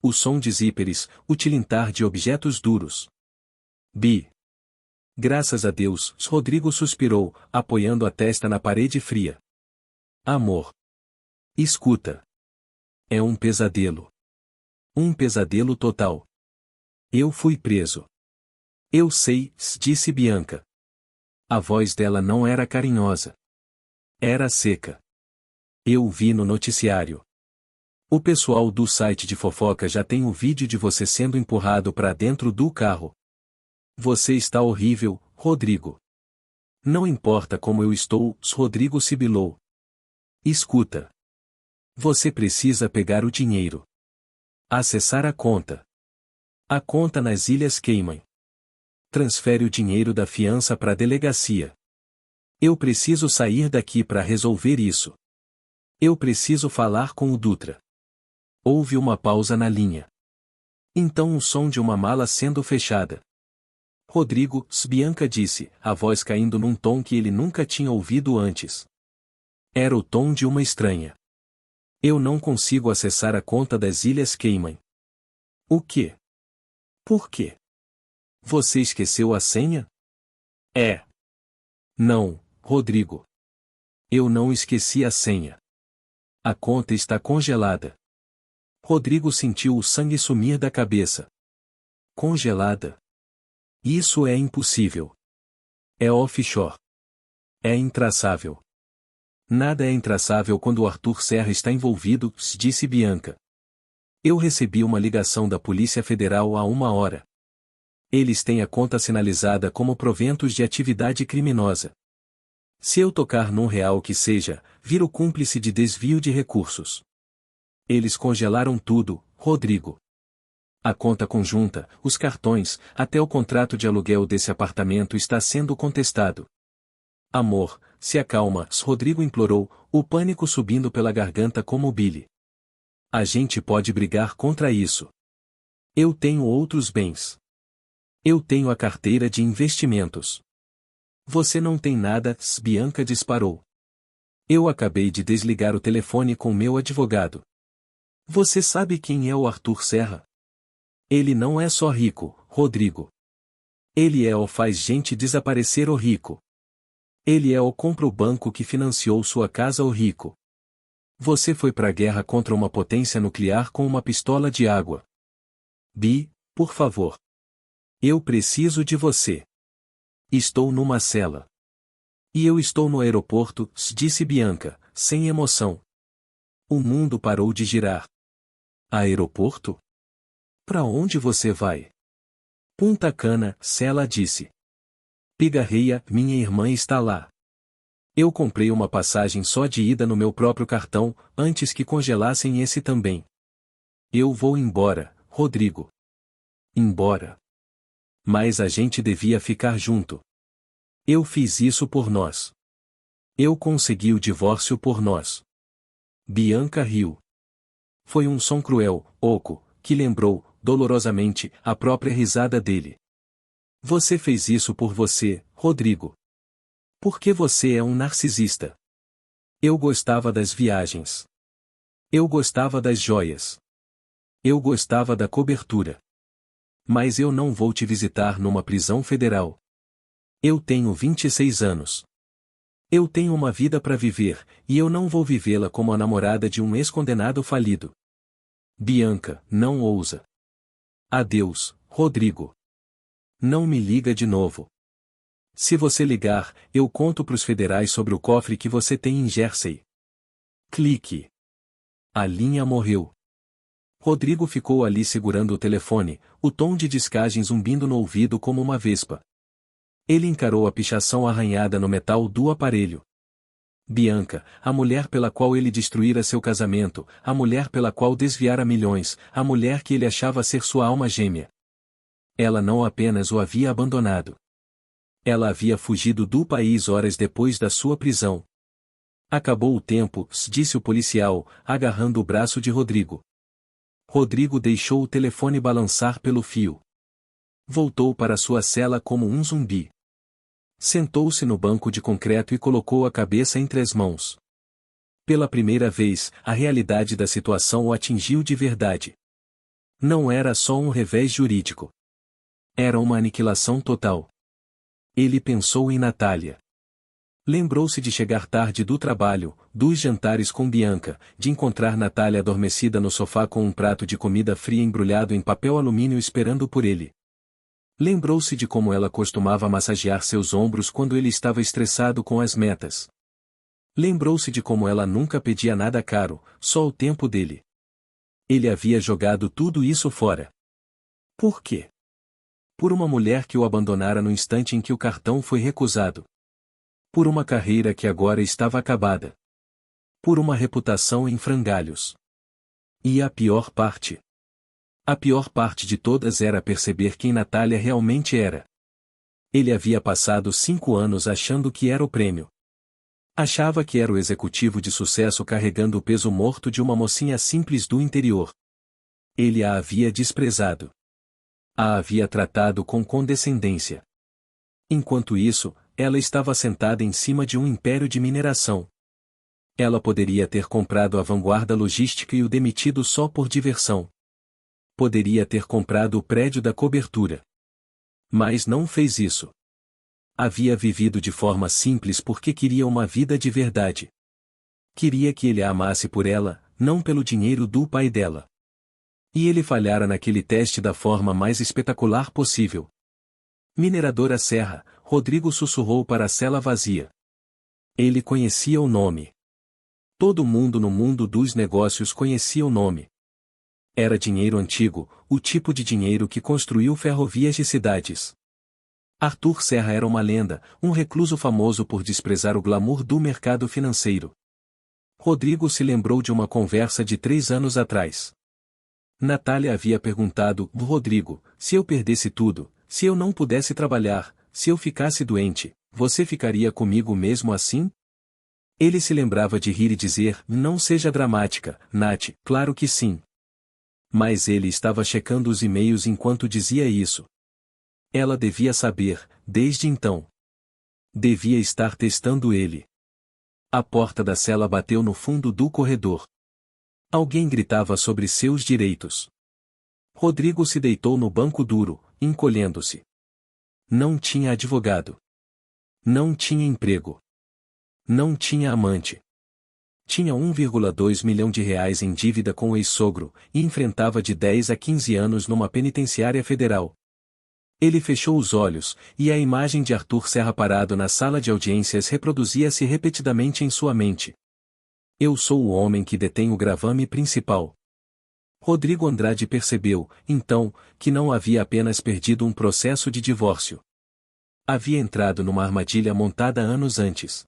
O som de zíperes, o tilintar de objetos duros. Bi. Graças a Deus, Rodrigo suspirou, apoiando a testa na parede fria. Amor. Escuta. É um pesadelo. Um pesadelo total. Eu fui preso. Eu sei, disse Bianca. A voz dela não era carinhosa. Era seca. Eu o vi no noticiário. O pessoal do site de fofoca já tem o vídeo de você sendo empurrado para dentro do carro. Você está horrível, Rodrigo. Não importa como eu estou, Rodrigo sibilou. Escuta. Você precisa pegar o dinheiro. Acessar a conta. A conta nas Ilhas Cayman. Transfere o dinheiro da fiança para a delegacia. Eu preciso sair daqui para resolver isso. Eu preciso falar com o Dutra. Houve uma pausa na linha. Então o som de uma mala sendo fechada. Rodrigo, Bianca disse, a voz caindo num tom que ele nunca tinha ouvido antes. Era o tom de uma estranha. Eu não consigo acessar a conta das Ilhas Cayman. O quê? Por quê? Você esqueceu a senha? É. Não, Rodrigo. Eu não esqueci a senha. A conta está congelada. Rodrigo sentiu o sangue sumir da cabeça. Congelada. Isso é impossível. É offshore. É intraçável. Nada é intraçável quando o Arthur Serra está envolvido, disse Bianca. Eu recebi uma ligação da Polícia Federal há 1 hora. Eles têm a conta sinalizada como proventos de atividade criminosa. Se eu tocar num real que seja, viro cúmplice de desvio de recursos. Eles congelaram tudo, Rodrigo. A conta conjunta, os cartões, até o contrato de aluguel desse apartamento está sendo contestado. Amor, se acalma, Rodrigo implorou, o pânico subindo pela garganta como Billy. A gente pode brigar contra isso. Eu tenho outros bens. Eu tenho a carteira de investimentos. Você não tem nada, Bianca disparou. Eu acabei de desligar o telefone com meu advogado. Você sabe quem é o Arthur Serra? Ele não é só rico, Rodrigo. Ele é o faz gente desaparecer o rico. Ele é o compra o banco que financiou sua casa o rico. Você foi pra guerra contra uma potência nuclear com uma pistola de água. Bi, por favor. Eu preciso de você. Estou numa cela. E eu estou no aeroporto, disse Bianca, sem emoção. O mundo parou de girar. Aeroporto? Para onde você vai? Punta Cana, Sela disse. Pigarreia, minha irmã está lá. Eu comprei uma passagem só de ida no meu próprio cartão, antes que congelassem esse também. Eu vou embora, Rodrigo. Embora. Mas a gente devia ficar junto. Eu fiz isso por nós. Eu consegui o divórcio por nós. Bianca riu. Foi um som cruel, oco, que lembrou, dolorosamente, a própria risada dele. Você fez isso por você, Rodrigo. Porque você é um narcisista. Eu gostava das viagens. Eu gostava das joias. Eu gostava da cobertura. Mas eu não vou te visitar numa prisão federal. Eu tenho 26 anos. Eu tenho uma vida para viver, e eu não vou vivê-la como a namorada de um ex-condenado falido. Bianca, não ousa. Adeus, Rodrigo. Não me liga de novo. Se você ligar, eu conto pros federais sobre o cofre que você tem em Jersey. Clique. A linha morreu. Rodrigo ficou ali segurando o telefone, o tom de descagem zumbindo no ouvido como uma vespa. Ele encarou a pichação arranhada no metal do aparelho. Bianca, a mulher pela qual ele destruíra seu casamento, a mulher pela qual desviara milhões, a mulher que ele achava ser sua alma gêmea. Ela não apenas o havia abandonado. Ela havia fugido do país horas depois da sua prisão. Acabou o tempo, disse o policial, agarrando o braço de Rodrigo. Rodrigo deixou o telefone balançar pelo fio. Voltou para sua cela como um zumbi. Sentou-se no banco de concreto e colocou a cabeça entre as mãos. Pela primeira vez, a realidade da situação o atingiu de verdade. Não era só um revés jurídico. Era uma aniquilação total. Ele pensou em Natália. Lembrou-se de chegar tarde do trabalho, dos jantares com Bianca, de encontrar Natália adormecida no sofá com um prato de comida fria embrulhado em papel alumínio esperando por ele. Lembrou-se de como ela costumava massagear seus ombros quando ele estava estressado com as metas. Lembrou-se de como ela nunca pedia nada caro, só o tempo dele. Ele havia jogado tudo isso fora. Por quê? Por uma mulher que o abandonara no instante em que o cartão foi recusado. Por uma carreira que agora estava acabada. Por uma reputação em frangalhos. E a pior parte? A pior parte de todas era perceber quem Natália realmente era. Ele havia passado 5 anos achando que era o prêmio. Achava que era o executivo de sucesso carregando o peso morto de uma mocinha simples do interior. Ele a havia desprezado. A havia tratado com condescendência. Enquanto isso, ela estava sentada em cima de um império de mineração. Ela poderia ter comprado a vanguarda logística e o demitido só por diversão. Poderia ter comprado o prédio da cobertura. Mas não fez isso. Havia vivido de forma simples porque queria uma vida de verdade. Queria que ele a amasse por ela, não pelo dinheiro do pai dela. E ele falhara naquele teste da forma mais espetacular possível. Mineradora Serra, Rodrigo sussurrou para a cela vazia. Ele conhecia o nome. Todo mundo no mundo dos negócios conhecia o nome. Era dinheiro antigo, o tipo de dinheiro que construiu ferrovias de cidades. Arthur Serra era uma lenda, um recluso famoso por desprezar o glamour do mercado financeiro. Rodrigo se lembrou de uma conversa de 3 anos atrás. Natália havia perguntado, Rodrigo, se eu perdesse tudo, se eu não pudesse trabalhar, se eu ficasse doente, você ficaria comigo mesmo assim? Ele se lembrava de rir e dizer, não seja dramática, Nath, claro que sim. Mas ele estava checando os e-mails enquanto dizia isso. Ela devia saber, desde então. Devia estar testando ele. A porta da cela bateu no fundo do corredor. Alguém gritava sobre seus direitos. Rodrigo se deitou no banco duro, encolhendo-se. Não tinha advogado. Não tinha emprego. Não tinha amante. Tinha 1,2 milhão de reais em dívida com o ex-sogro, e enfrentava de 10 a 15 anos numa penitenciária federal. Ele fechou os olhos, e a imagem de Arthur Serra parado na sala de audiências reproduzia-se repetidamente em sua mente. Eu sou o homem que detém o gravame principal. Rodrigo Andrade percebeu, então, que não havia apenas perdido um processo de divórcio. Havia entrado numa armadilha montada anos antes.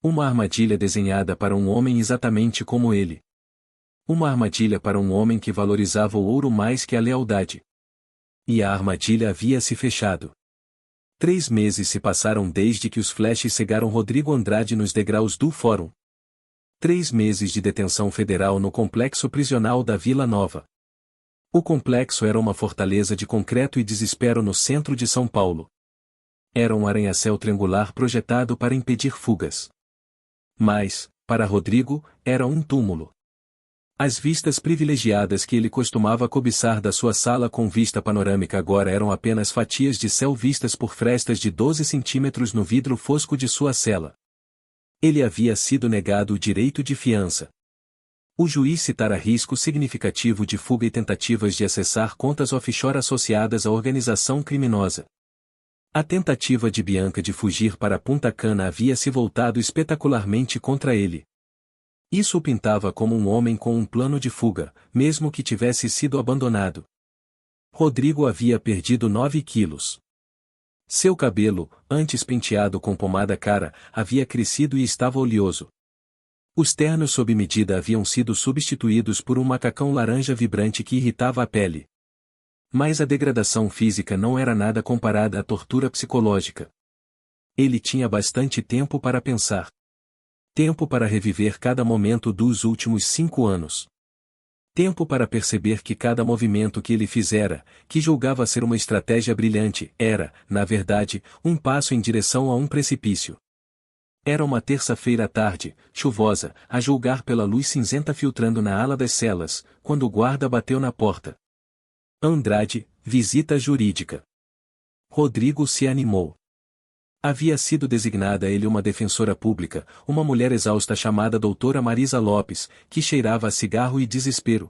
Uma armadilha desenhada para um homem exatamente como ele. Uma armadilha para um homem que valorizava o ouro mais que a lealdade. E a armadilha havia se fechado. 3 meses se passaram desde que os flashes cegaram Rodrigo Andrade nos degraus do Fórum. 3 meses de detenção federal no complexo prisional da Vila Nova. O complexo era uma fortaleza de concreto e desespero no centro de São Paulo. Era um arranha-céu triangular projetado para impedir fugas. Mas, para Rodrigo, era um túmulo. As vistas privilegiadas que ele costumava cobiçar da sua sala com vista panorâmica agora eram apenas fatias de céu vistas por frestas de 12 centímetros no vidro fosco de sua cela. Ele havia sido negado o direito de fiança. O juiz citara risco significativo de fuga e tentativas de acessar contas offshore associadas à organização criminosa. A tentativa de Bianca de fugir para Punta Cana havia se voltado espetacularmente contra ele. Isso o pintava como um homem com um plano de fuga, mesmo que tivesse sido abandonado. Rodrigo havia perdido 9 quilos. Seu cabelo, antes penteado com pomada cara, havia crescido e estava oleoso. Os ternos sob medida haviam sido substituídos por um macacão laranja vibrante que irritava a pele. Mas a degradação física não era nada comparada à tortura psicológica. Ele tinha bastante tempo para pensar. Tempo para reviver cada momento dos últimos 5 anos. Tempo para perceber que cada movimento que ele fizera, que julgava ser uma estratégia brilhante, era, na verdade, um passo em direção a um precipício. Era uma terça-feira à tarde, chuvosa, a julgar pela luz cinzenta filtrando na ala das celas, quando o guarda bateu na porta. Andrade, visita jurídica. Rodrigo se animou. Havia sido designada a ele uma defensora pública, uma mulher exausta chamada doutora Marisa Lopes, que cheirava a cigarro e desespero.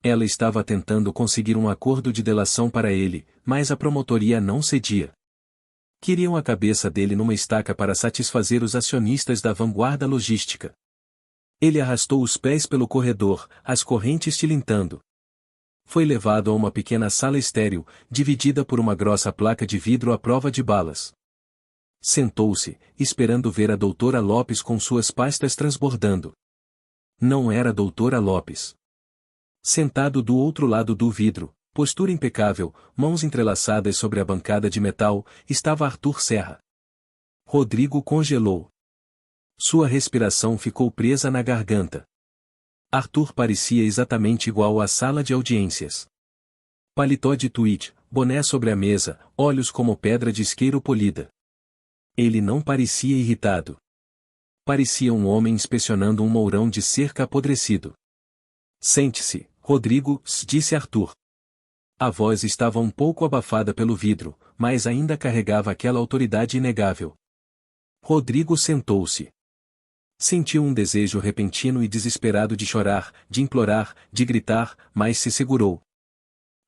Ela estava tentando conseguir um acordo de delação para ele, mas a promotoria não cedia. Queriam a cabeça dele numa estaca para satisfazer os acionistas da Vanguarda Logística. Ele arrastou os pés pelo corredor, as correntes tilintando. Foi levado a uma pequena sala estéril, dividida por uma grossa placa de vidro à prova de balas. Sentou-se, esperando ver a doutora Lopes com suas pastas transbordando. Não era a doutora Lopes. Sentado do outro lado do vidro, postura impecável, mãos entrelaçadas sobre a bancada de metal, estava Arthur Serra. Rodrigo congelou. Sua respiração ficou presa na garganta. Arthur parecia exatamente igual à sala de audiências. Paletó de tweed, boné sobre a mesa, olhos como pedra de isqueiro polida. Ele não parecia irritado. Parecia um homem inspecionando um mourão de cerca apodrecido. Sente-se, Rodrigo, disse Arthur. A voz estava um pouco abafada pelo vidro, mas ainda carregava aquela autoridade inegável. Rodrigo sentou-se. Sentiu um desejo repentino e desesperado de chorar, de implorar, de gritar, mas se segurou.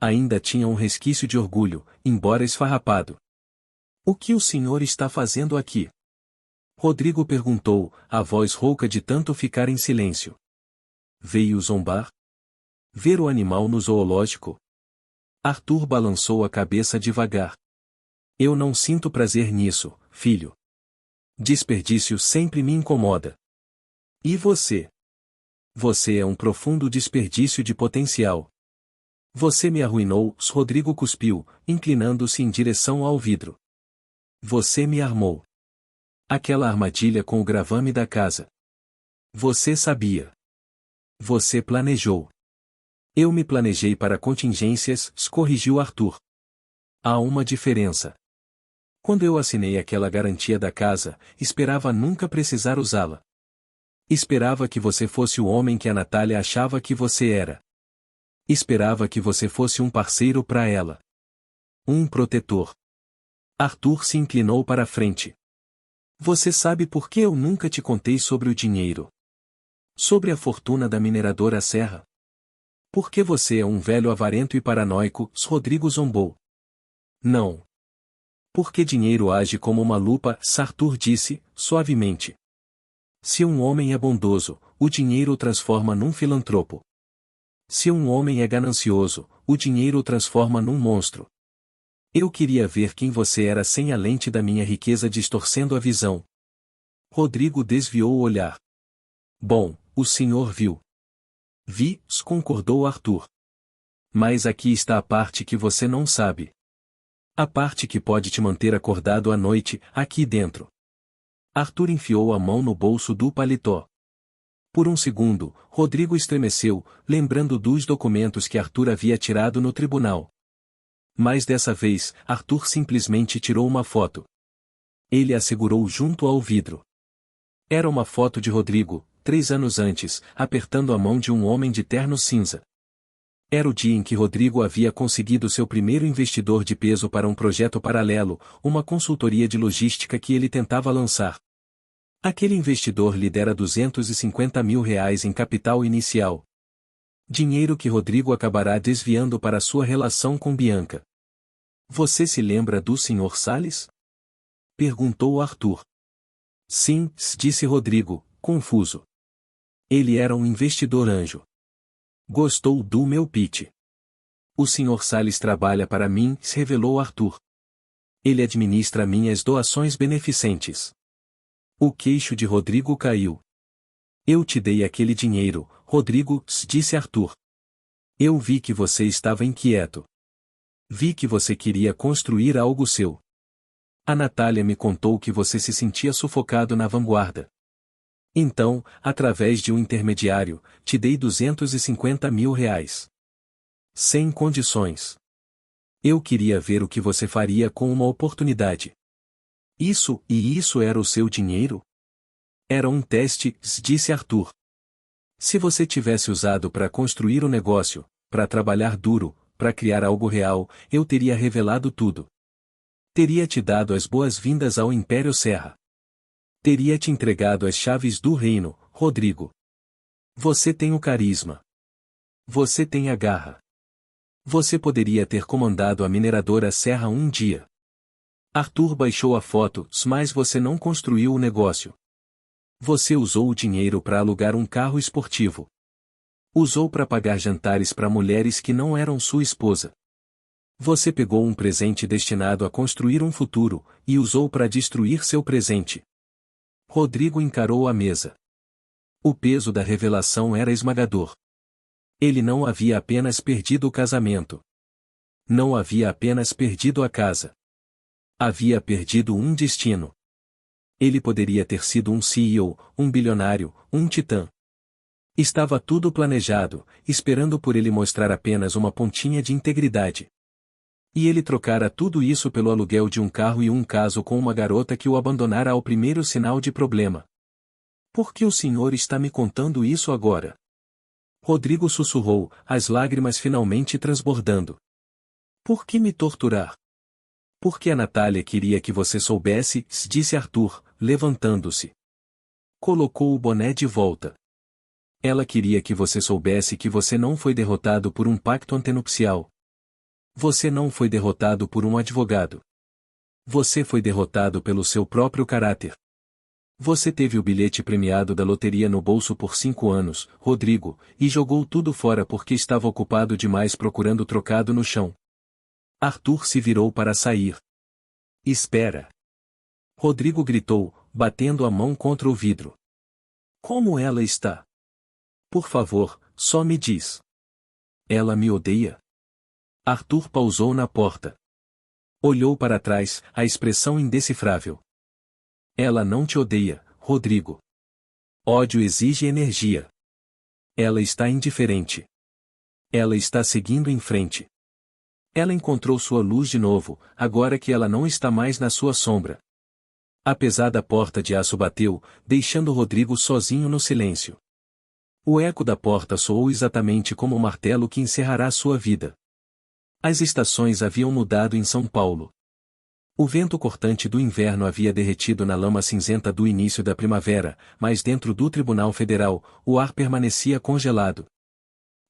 Ainda tinha um resquício de orgulho, embora esfarrapado. O que o senhor está fazendo aqui? Rodrigo perguntou, a voz rouca de tanto ficar em silêncio. Veio zombar? Ver o animal no zoológico? Arthur balançou a cabeça devagar. Eu não sinto prazer nisso, filho. Desperdício sempre me incomoda. E você? Você é um profundo desperdício de potencial. Você me arruinou, Rodrigo cuspiu, inclinando-se em direção ao vidro. Você me armou. Aquela armadilha com o gravame da casa. Você sabia. Você planejou. Eu me planejei para contingências, corrigiu Arthur. Há uma diferença. Quando eu assinei aquela garantia da casa, esperava nunca precisar usá-la. Esperava que você fosse o homem que a Natália achava que você era. Esperava que você fosse um parceiro para ela. Um protetor. Arthur se inclinou para a frente. Você sabe por que eu nunca te contei sobre o dinheiro? Sobre a fortuna da mineradora Serra? Porque você é um velho avarento e paranoico, Rodrigo zombou. Não. Porque dinheiro age como uma lupa, Arthur disse, suavemente. Se um homem é bondoso, o dinheiro o transforma num filantropo. Se um homem é ganancioso, o dinheiro o transforma num monstro. Eu queria ver quem você era sem a lente da minha riqueza distorcendo a visão. Rodrigo desviou o olhar. Bom, o senhor viu. Vi, concordou Arthur. Mas aqui está a parte que você não sabe. A parte que pode te manter acordado à noite, aqui dentro. Arthur enfiou a mão no bolso do paletó. Por um segundo, Rodrigo estremeceu, lembrando dos documentos que Arthur havia tirado no tribunal. Mas dessa vez, Arthur simplesmente tirou uma foto. Ele a segurou junto ao vidro. Era uma foto de Rodrigo, 3 anos antes, apertando a mão de um homem de terno cinza. Era o dia em que Rodrigo havia conseguido seu primeiro investidor de peso para um projeto paralelo, uma consultoria de logística que ele tentava lançar. Aquele investidor lhe dera R$ 250 mil em capital inicial. Dinheiro que Rodrigo acabará desviando para sua relação com Bianca. Você se lembra do Sr. Salles? Perguntou Arthur. Sim, disse Rodrigo, confuso. Ele era um investidor anjo. Gostou do meu pitch. O Sr. Salles trabalha para mim, revelou Arthur. Ele administra minhas doações beneficentes. O queixo de Rodrigo caiu. Eu te dei aquele dinheiro, Rodrigo, disse Arthur. Eu vi que você estava inquieto. Vi que você queria construir algo seu. A Natália me contou que você se sentia sufocado na vanguarda. Então, através de um intermediário, te dei R$ 250 mil. Sem condições. Eu queria ver o que você faria com uma oportunidade. Isso era o seu dinheiro? Era um teste, disse Arthur. Se você tivesse usado para construir o negócio, para trabalhar duro, para criar algo real, eu teria revelado tudo. Teria te dado as boas-vindas ao Império Serra. Teria te entregado as chaves do reino, Rodrigo. Você tem o carisma. Você tem a garra. Você poderia ter comandado a mineradora Serra um dia. Arthur baixou a foto, mas você não construiu o negócio. Você usou o dinheiro para alugar um carro esportivo. Usou para pagar jantares para mulheres que não eram sua esposa. Você pegou um presente destinado a construir um futuro, e usou para destruir seu presente. Rodrigo encarou a mesa. O peso da revelação era esmagador. Ele não havia apenas perdido o casamento. Não havia apenas perdido a casa. Havia perdido um destino. Ele poderia ter sido um CEO, um bilionário, um titã. Estava tudo planejado, esperando por ele mostrar apenas uma pontinha de integridade. E ele trocara tudo isso pelo aluguel de um carro e um caso com uma garota que o abandonara ao primeiro sinal de problema. Por que o senhor está me contando isso agora? Rodrigo sussurrou, as lágrimas finalmente transbordando. Por que me torturar? Porque a Natália queria que você soubesse, disse Arthur, levantando-se. Colocou o boné de volta. Ela queria que você soubesse que você não foi derrotado por um pacto antenupcial. Você não foi derrotado por um advogado. Você foi derrotado pelo seu próprio caráter. Você teve o bilhete premiado da loteria no bolso por 5 anos, Rodrigo, e jogou tudo fora porque estava ocupado demais procurando trocado no chão. Arthur se virou para sair. Espera! Rodrigo gritou, batendo a mão contra o vidro. Como ela está? Por favor, só me diz. Ela me odeia? Arthur pausou na porta. Olhou para trás, a expressão indecifrável. Ela não te odeia, Rodrigo. Ódio exige energia. Ela está indiferente. Ela está seguindo em frente. Ela encontrou sua luz de novo, agora que ela não está mais na sua sombra. A pesada porta de aço bateu, deixando Rodrigo sozinho no silêncio. O eco da porta soou exatamente como o martelo que encerrará sua vida. As estações haviam mudado em São Paulo. O vento cortante do inverno havia derretido na lama cinzenta do início da primavera, mas dentro do Tribunal Federal, o ar permanecia congelado.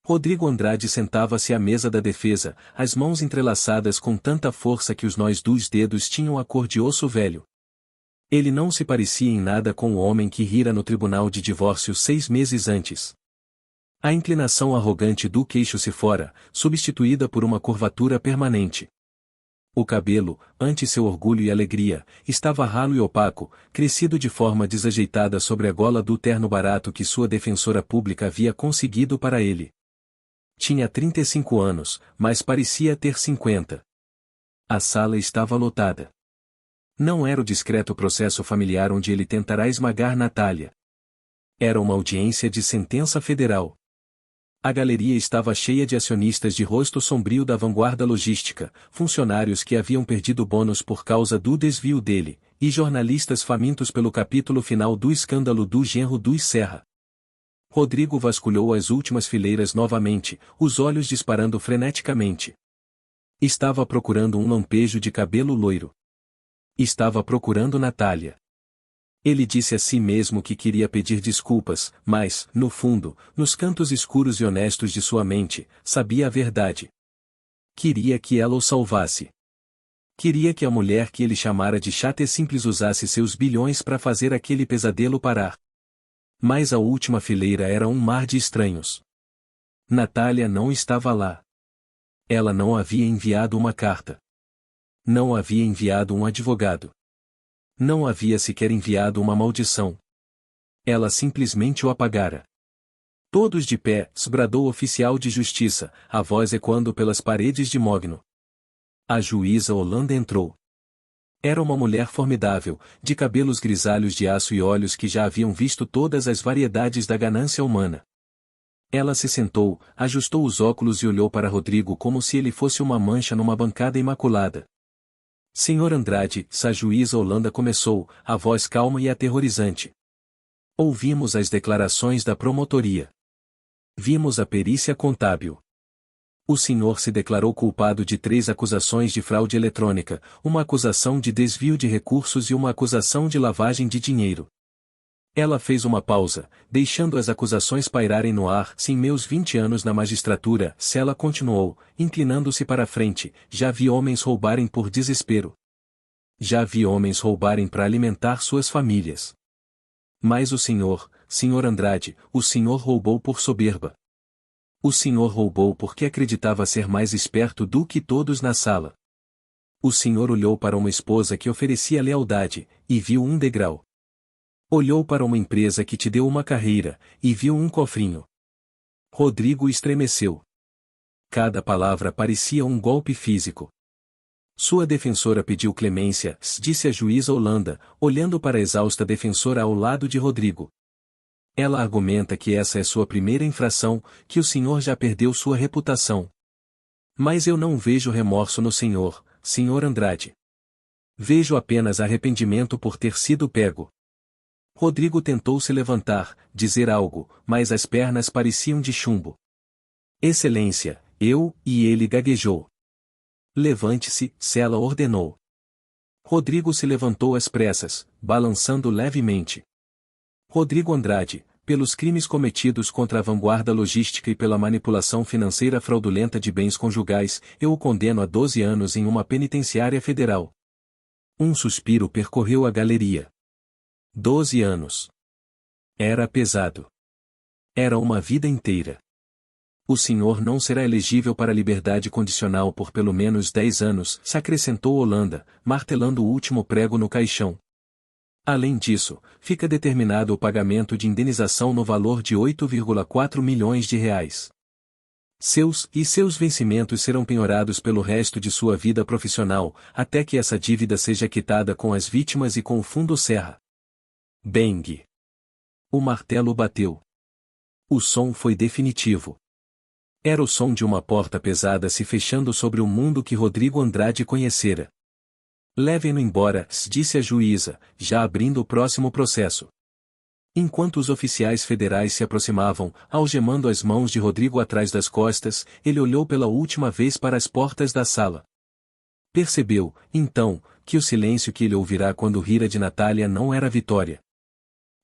Rodrigo Andrade sentava-se à mesa da defesa, as mãos entrelaçadas com tanta força que os nós dos dedos tinham a cor de osso velho. Ele não se parecia em nada com o homem que rira no tribunal de divórcio 6 meses antes. A inclinação arrogante do queixo se fora, substituída por uma curvatura permanente. O cabelo, ante seu orgulho e alegria, estava ralo e opaco, crescido de forma desajeitada sobre a gola do terno barato que sua defensora pública havia conseguido para ele. Tinha 35 anos, mas parecia ter 50. A sala estava lotada. Não era o discreto processo familiar onde ele tentará esmagar Natália. Era uma audiência de sentença federal. A galeria estava cheia de acionistas de rosto sombrio da vanguarda logística, funcionários que haviam perdido bônus por causa do desvio dele, e jornalistas famintos pelo capítulo final do escândalo do genro dos Serra. Rodrigo vasculhou as últimas fileiras novamente, os olhos disparando freneticamente. Estava procurando um lampejo de cabelo loiro. Estava procurando Natália. Ele disse a si mesmo que queria pedir desculpas, mas, no fundo, nos cantos escuros e honestos de sua mente, sabia a verdade. Queria que ela o salvasse. Queria que a mulher que ele chamara de chata e simples usasse seus bilhões para fazer aquele pesadelo parar. Mas a última fileira era um mar de estranhos. Natália não estava lá. Ela não havia enviado uma carta. Não havia enviado um advogado. Não havia sequer enviado uma maldição. Ela simplesmente o apagara. Todos de pé, bradou o oficial de justiça, a voz ecoando pelas paredes de Mogno. A juíza Holanda entrou. Era uma mulher formidável, de cabelos grisalhos de aço e olhos que já haviam visto todas as variedades da ganância humana. Ela se sentou, ajustou os óculos e olhou para Rodrigo como se ele fosse uma mancha numa bancada imaculada. Senhor Andrade, a juíza Holanda começou, a voz calma e aterrorizante. Ouvimos as declarações da promotoria. Vimos a perícia contábil. O senhor se declarou culpado de 3 acusações de fraude eletrônica, uma acusação de desvio de recursos e uma acusação de lavagem de dinheiro. Ela fez uma pausa, deixando as acusações pairarem no ar. Sim, meus 20 anos na magistratura, se ela continuou, inclinando-se para a frente, já vi homens roubarem por desespero. Já vi homens roubarem para alimentar suas famílias. Mas o senhor Andrade, o senhor roubou por soberba. O senhor roubou porque acreditava ser mais esperto do que todos na sala. O senhor olhou para uma esposa que oferecia lealdade, e viu um degrau. Olhou para uma empresa que te deu uma carreira, e viu um cofrinho. Rodrigo estremeceu. Cada palavra parecia um golpe físico. Sua defensora pediu clemência, disse a juíza Holanda, olhando para a exausta defensora ao lado de Rodrigo. Ela argumenta que essa é sua primeira infração, que o senhor já perdeu sua reputação. Mas eu não vejo remorso no senhor Andrade. Vejo apenas arrependimento por ter sido pego. Rodrigo tentou se levantar, dizer algo, mas as pernas pareciam de chumbo. Excelência, e ele gaguejou. Levante-se, ela ordenou. Rodrigo se levantou às pressas, balançando levemente. Rodrigo Andrade, pelos crimes cometidos contra a vanguarda logística e pela manipulação financeira fraudulenta de bens conjugais, eu o condeno a 12 anos em uma penitenciária federal. Um suspiro percorreu a galeria. 12 anos. Era pesado. Era uma vida inteira. O senhor não será elegível para liberdade condicional por pelo menos 10 anos, se acrescentou Holanda, martelando o último prego no caixão. Além disso, fica determinado o pagamento de indenização no valor de 8,4 milhões de reais. Seus vencimentos serão penhorados pelo resto de sua vida profissional, até que essa dívida seja quitada com as vítimas e com o Fundo Serra. Bang! O martelo bateu. O som foi definitivo. Era o som de uma porta pesada se fechando sobre o mundo que Rodrigo Andrade conhecera. Levem-no embora, disse a juíza, já abrindo o próximo processo. Enquanto os oficiais federais se aproximavam, algemando as mãos de Rodrigo atrás das costas, ele olhou pela última vez para as portas da sala. Percebeu, então, que o silêncio que ele ouvirá quando rira de Natália não era vitória.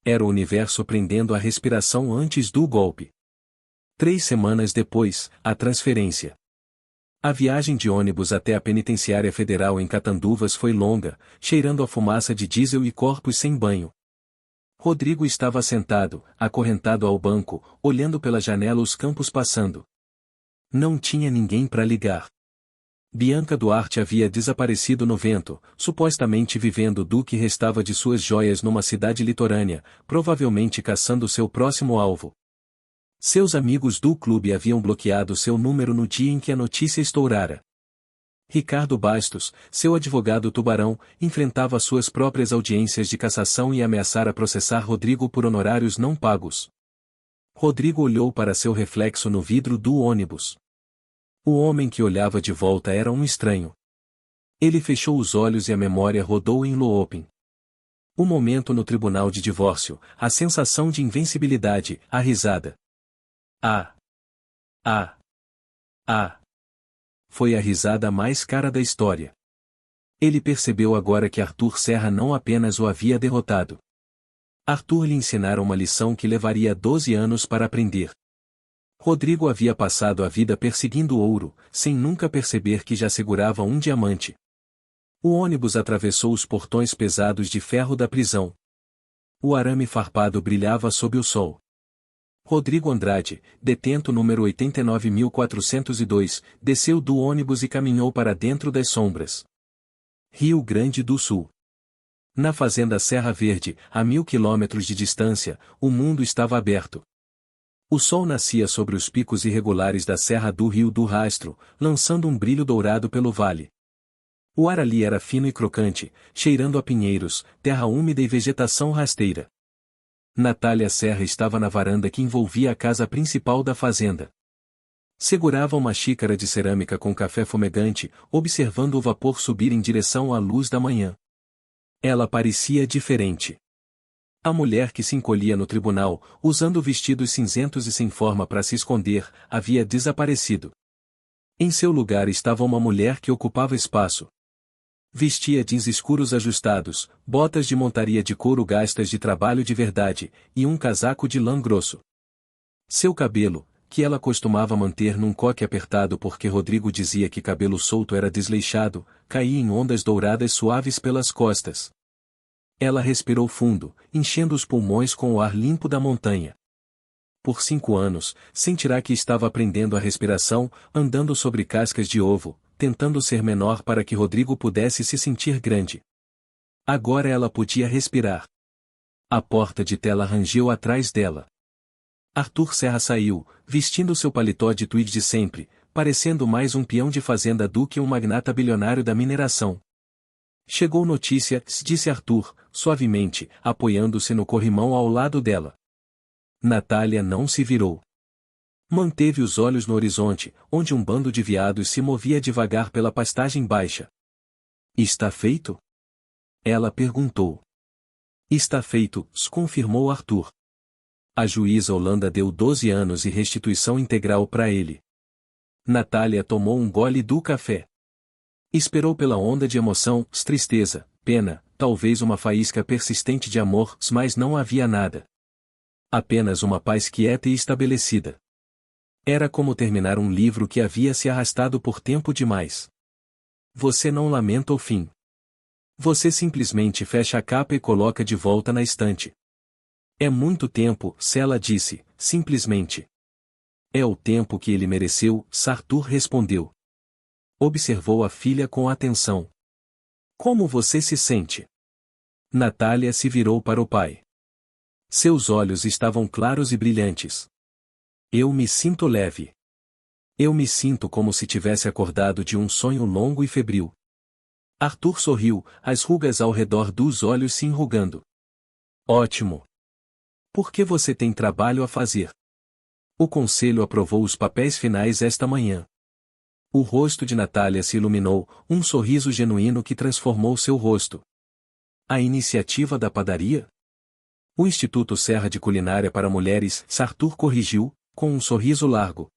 Era o universo prendendo a respiração antes do golpe. 3 semanas depois, a transferência. A viagem de ônibus até a penitenciária federal em Catanduvas foi longa, cheirando a fumaça de diesel e corpos sem banho. Rodrigo estava sentado, acorrentado ao banco, olhando pela janela os campos passando. Não tinha ninguém para ligar. Bianca Duarte havia desaparecido no vento, supostamente vivendo do que restava de suas joias numa cidade litorânea, provavelmente caçando seu próximo alvo. Seus amigos do clube haviam bloqueado seu número no dia em que a notícia estourara. Ricardo Bastos, seu advogado tubarão, enfrentava suas próprias audiências de cassação e ameaçara processar Rodrigo por honorários não pagos. Rodrigo olhou para seu reflexo no vidro do ônibus. O homem que olhava de volta era um estranho. Ele fechou os olhos e a memória rodou em looping. O momento no tribunal de divórcio, a sensação de invencibilidade, a risada. Ah! Ah! Ah! Foi a risada mais cara da história. Ele percebeu agora que Arthur Serra não apenas o havia derrotado. Arthur lhe ensinara uma lição que levaria 12 anos para aprender. Rodrigo havia passado a vida perseguindo ouro, sem nunca perceber que já segurava um diamante. O ônibus atravessou os portões pesados de ferro da prisão. O arame farpado brilhava sob o sol. Rodrigo Andrade, detento número 89.402, desceu do ônibus e caminhou para dentro das sombras. Rio Grande do Sul. Na fazenda Serra Verde, a 1000 quilômetros de distância, o mundo estava aberto. O sol nascia sobre os picos irregulares da Serra do Rio do Rastro, lançando um brilho dourado pelo vale. O ar ali era fino e crocante, cheirando a pinheiros, terra úmida e vegetação rasteira. Natália Serra estava na varanda que envolvia a casa principal da fazenda. Segurava uma xícara de cerâmica com café fumegante, observando o vapor subir em direção à luz da manhã. Ela parecia diferente. A mulher que se encolhia no tribunal, usando vestidos cinzentos e sem forma para se esconder, havia desaparecido. Em seu lugar estava uma mulher que ocupava espaço. Vestia jeans escuros ajustados, botas de montaria de couro gastas de trabalho de verdade, e um casaco de lã grosso. Seu cabelo, que ela costumava manter num coque apertado porque Rodrigo dizia que cabelo solto era desleixado, caía em ondas douradas suaves pelas costas. Ela respirou fundo, enchendo os pulmões com o ar limpo da montanha. Por 5 anos, sentirá que estava aprendendo a respiração, andando sobre cascas de ovo, tentando ser menor para que Rodrigo pudesse se sentir grande. Agora ela podia respirar. A porta de tela rangeu atrás dela. Arthur Serra saiu, vestindo seu paletó de tweed de sempre, parecendo mais um peão de fazenda do que um magnata bilionário da mineração. Chegou notícia, disse Arthur, suavemente, apoiando-se no corrimão ao lado dela. Natália não se virou. Manteve os olhos no horizonte, onde um bando de veados se movia devagar pela pastagem baixa. Está feito? Ela perguntou. Está feito, confirmou Arthur. A juíza Holanda deu 12 anos e restituição integral para ele. Natália tomou um gole do café. Esperou pela onda de emoção, tristeza, pena, talvez uma faísca persistente de amor, mas não havia nada. Apenas uma paz quieta e estabelecida. Era como terminar um livro que havia se arrastado por tempo demais. Você não lamenta o fim. Você simplesmente fecha a capa e coloca de volta na estante. É muito tempo, Sela disse, simplesmente. É o tempo que ele mereceu, Sartur respondeu. Observou a filha com atenção. Como você se sente? Natália se virou para o pai. Seus olhos estavam claros e brilhantes. Eu me sinto leve. Eu me sinto como se tivesse acordado de um sonho longo e febril. Arthur sorriu, as rugas ao redor dos olhos se enrugando. Ótimo. Por que você tem trabalho a fazer? O conselho aprovou os papéis finais esta manhã. O rosto de Natália se iluminou, um sorriso genuíno que transformou seu rosto. A iniciativa da padaria? O Instituto Serra de Culinária para Mulheres, Sartur corrigiu, com um sorriso largo.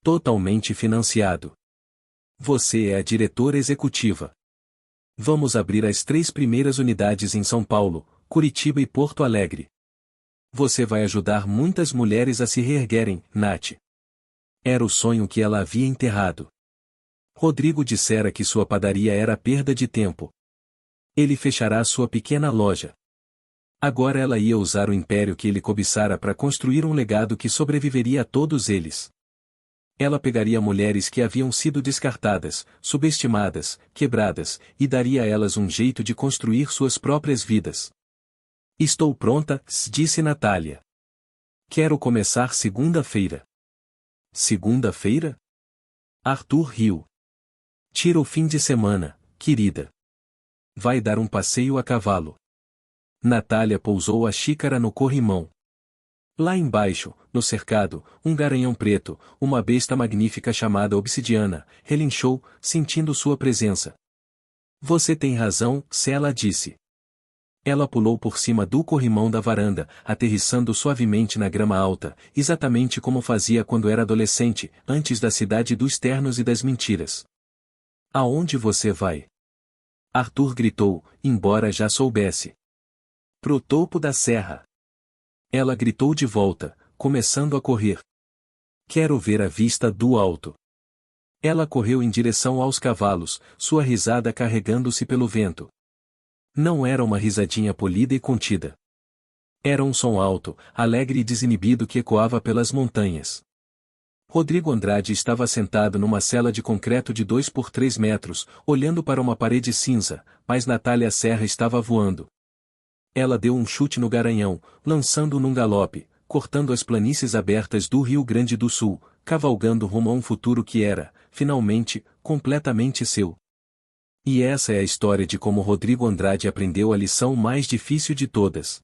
Totalmente financiado. Você é a diretora executiva. Vamos abrir as 3 primeiras unidades em São Paulo, Curitiba e Porto Alegre. Você vai ajudar muitas mulheres a se reerguerem, Nath. Era o sonho que ela havia enterrado. Rodrigo dissera que sua padaria era perda de tempo. Ele fechará sua pequena loja. Agora ela ia usar o império que ele cobiçara para construir um legado que sobreviveria a todos eles. Ela pegaria mulheres que haviam sido descartadas, subestimadas, quebradas, e daria a elas um jeito de construir suas próprias vidas. Estou pronta, disse Natália. Quero começar segunda-feira. Segunda-feira? Arthur riu. Tira o fim de semana, querida. Vai dar um passeio a cavalo. Natália pousou a xícara no corrimão. Lá embaixo, no cercado, um garanhão preto, uma besta magnífica chamada Obsidiana, relinchou, sentindo sua presença. Você tem razão, Sela disse. Ela pulou por cima do corrimão da varanda, aterrissando suavemente na grama alta, exatamente como fazia quando era adolescente, antes da cidade dos ternos e das mentiras. Aonde você vai? Arthur gritou, embora já soubesse. Pro topo da serra. Ela gritou de volta, começando a correr. Quero ver a vista do alto. Ela correu em direção aos cavalos, sua risada carregando-se pelo vento. Não era uma risadinha polida e contida. Era um som alto, alegre e desinibido que ecoava pelas montanhas. Rodrigo Andrade estava sentado numa cela de concreto de 2 por 3 metros, olhando para uma parede cinza, mas Natália Serra estava voando. Ela deu um chute no garanhão, lançando-o num galope, cortando as planícies abertas do Rio Grande do Sul, cavalgando rumo a um futuro que era, finalmente, completamente seu. E essa é a história de como Rodrigo Andrade aprendeu a lição mais difícil de todas.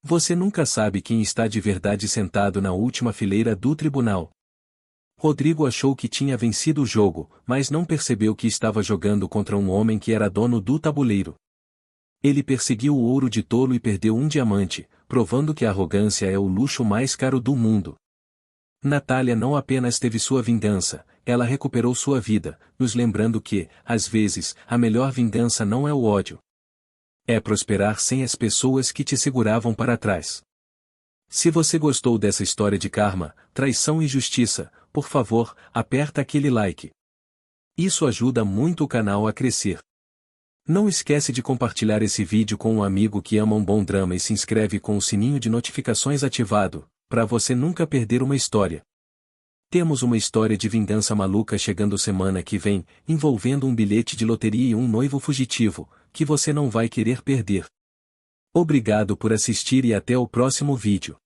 Você nunca sabe quem está de verdade sentado na última fileira do tribunal. Rodrigo achou que tinha vencido o jogo, mas não percebeu que estava jogando contra um homem que era dono do tabuleiro. Ele perseguiu o ouro de tolo e perdeu um diamante, provando que a arrogância é o luxo mais caro do mundo. Natália não apenas teve sua vingança, ela recuperou sua vida, nos lembrando que, às vezes, a melhor vingança não é o ódio. É prosperar sem as pessoas que te seguravam para trás. Se você gostou dessa história de karma, traição e justiça, por favor, aperta aquele like. Isso ajuda muito o canal a crescer. Não esquece de compartilhar esse vídeo com um amigo que ama um bom drama e se inscreve com o sininho de notificações ativado, para você nunca perder uma história. Temos uma história de vingança maluca chegando semana que vem, envolvendo um bilhete de loteria e um noivo fugitivo, que você não vai querer perder. Obrigado por assistir e até o próximo vídeo.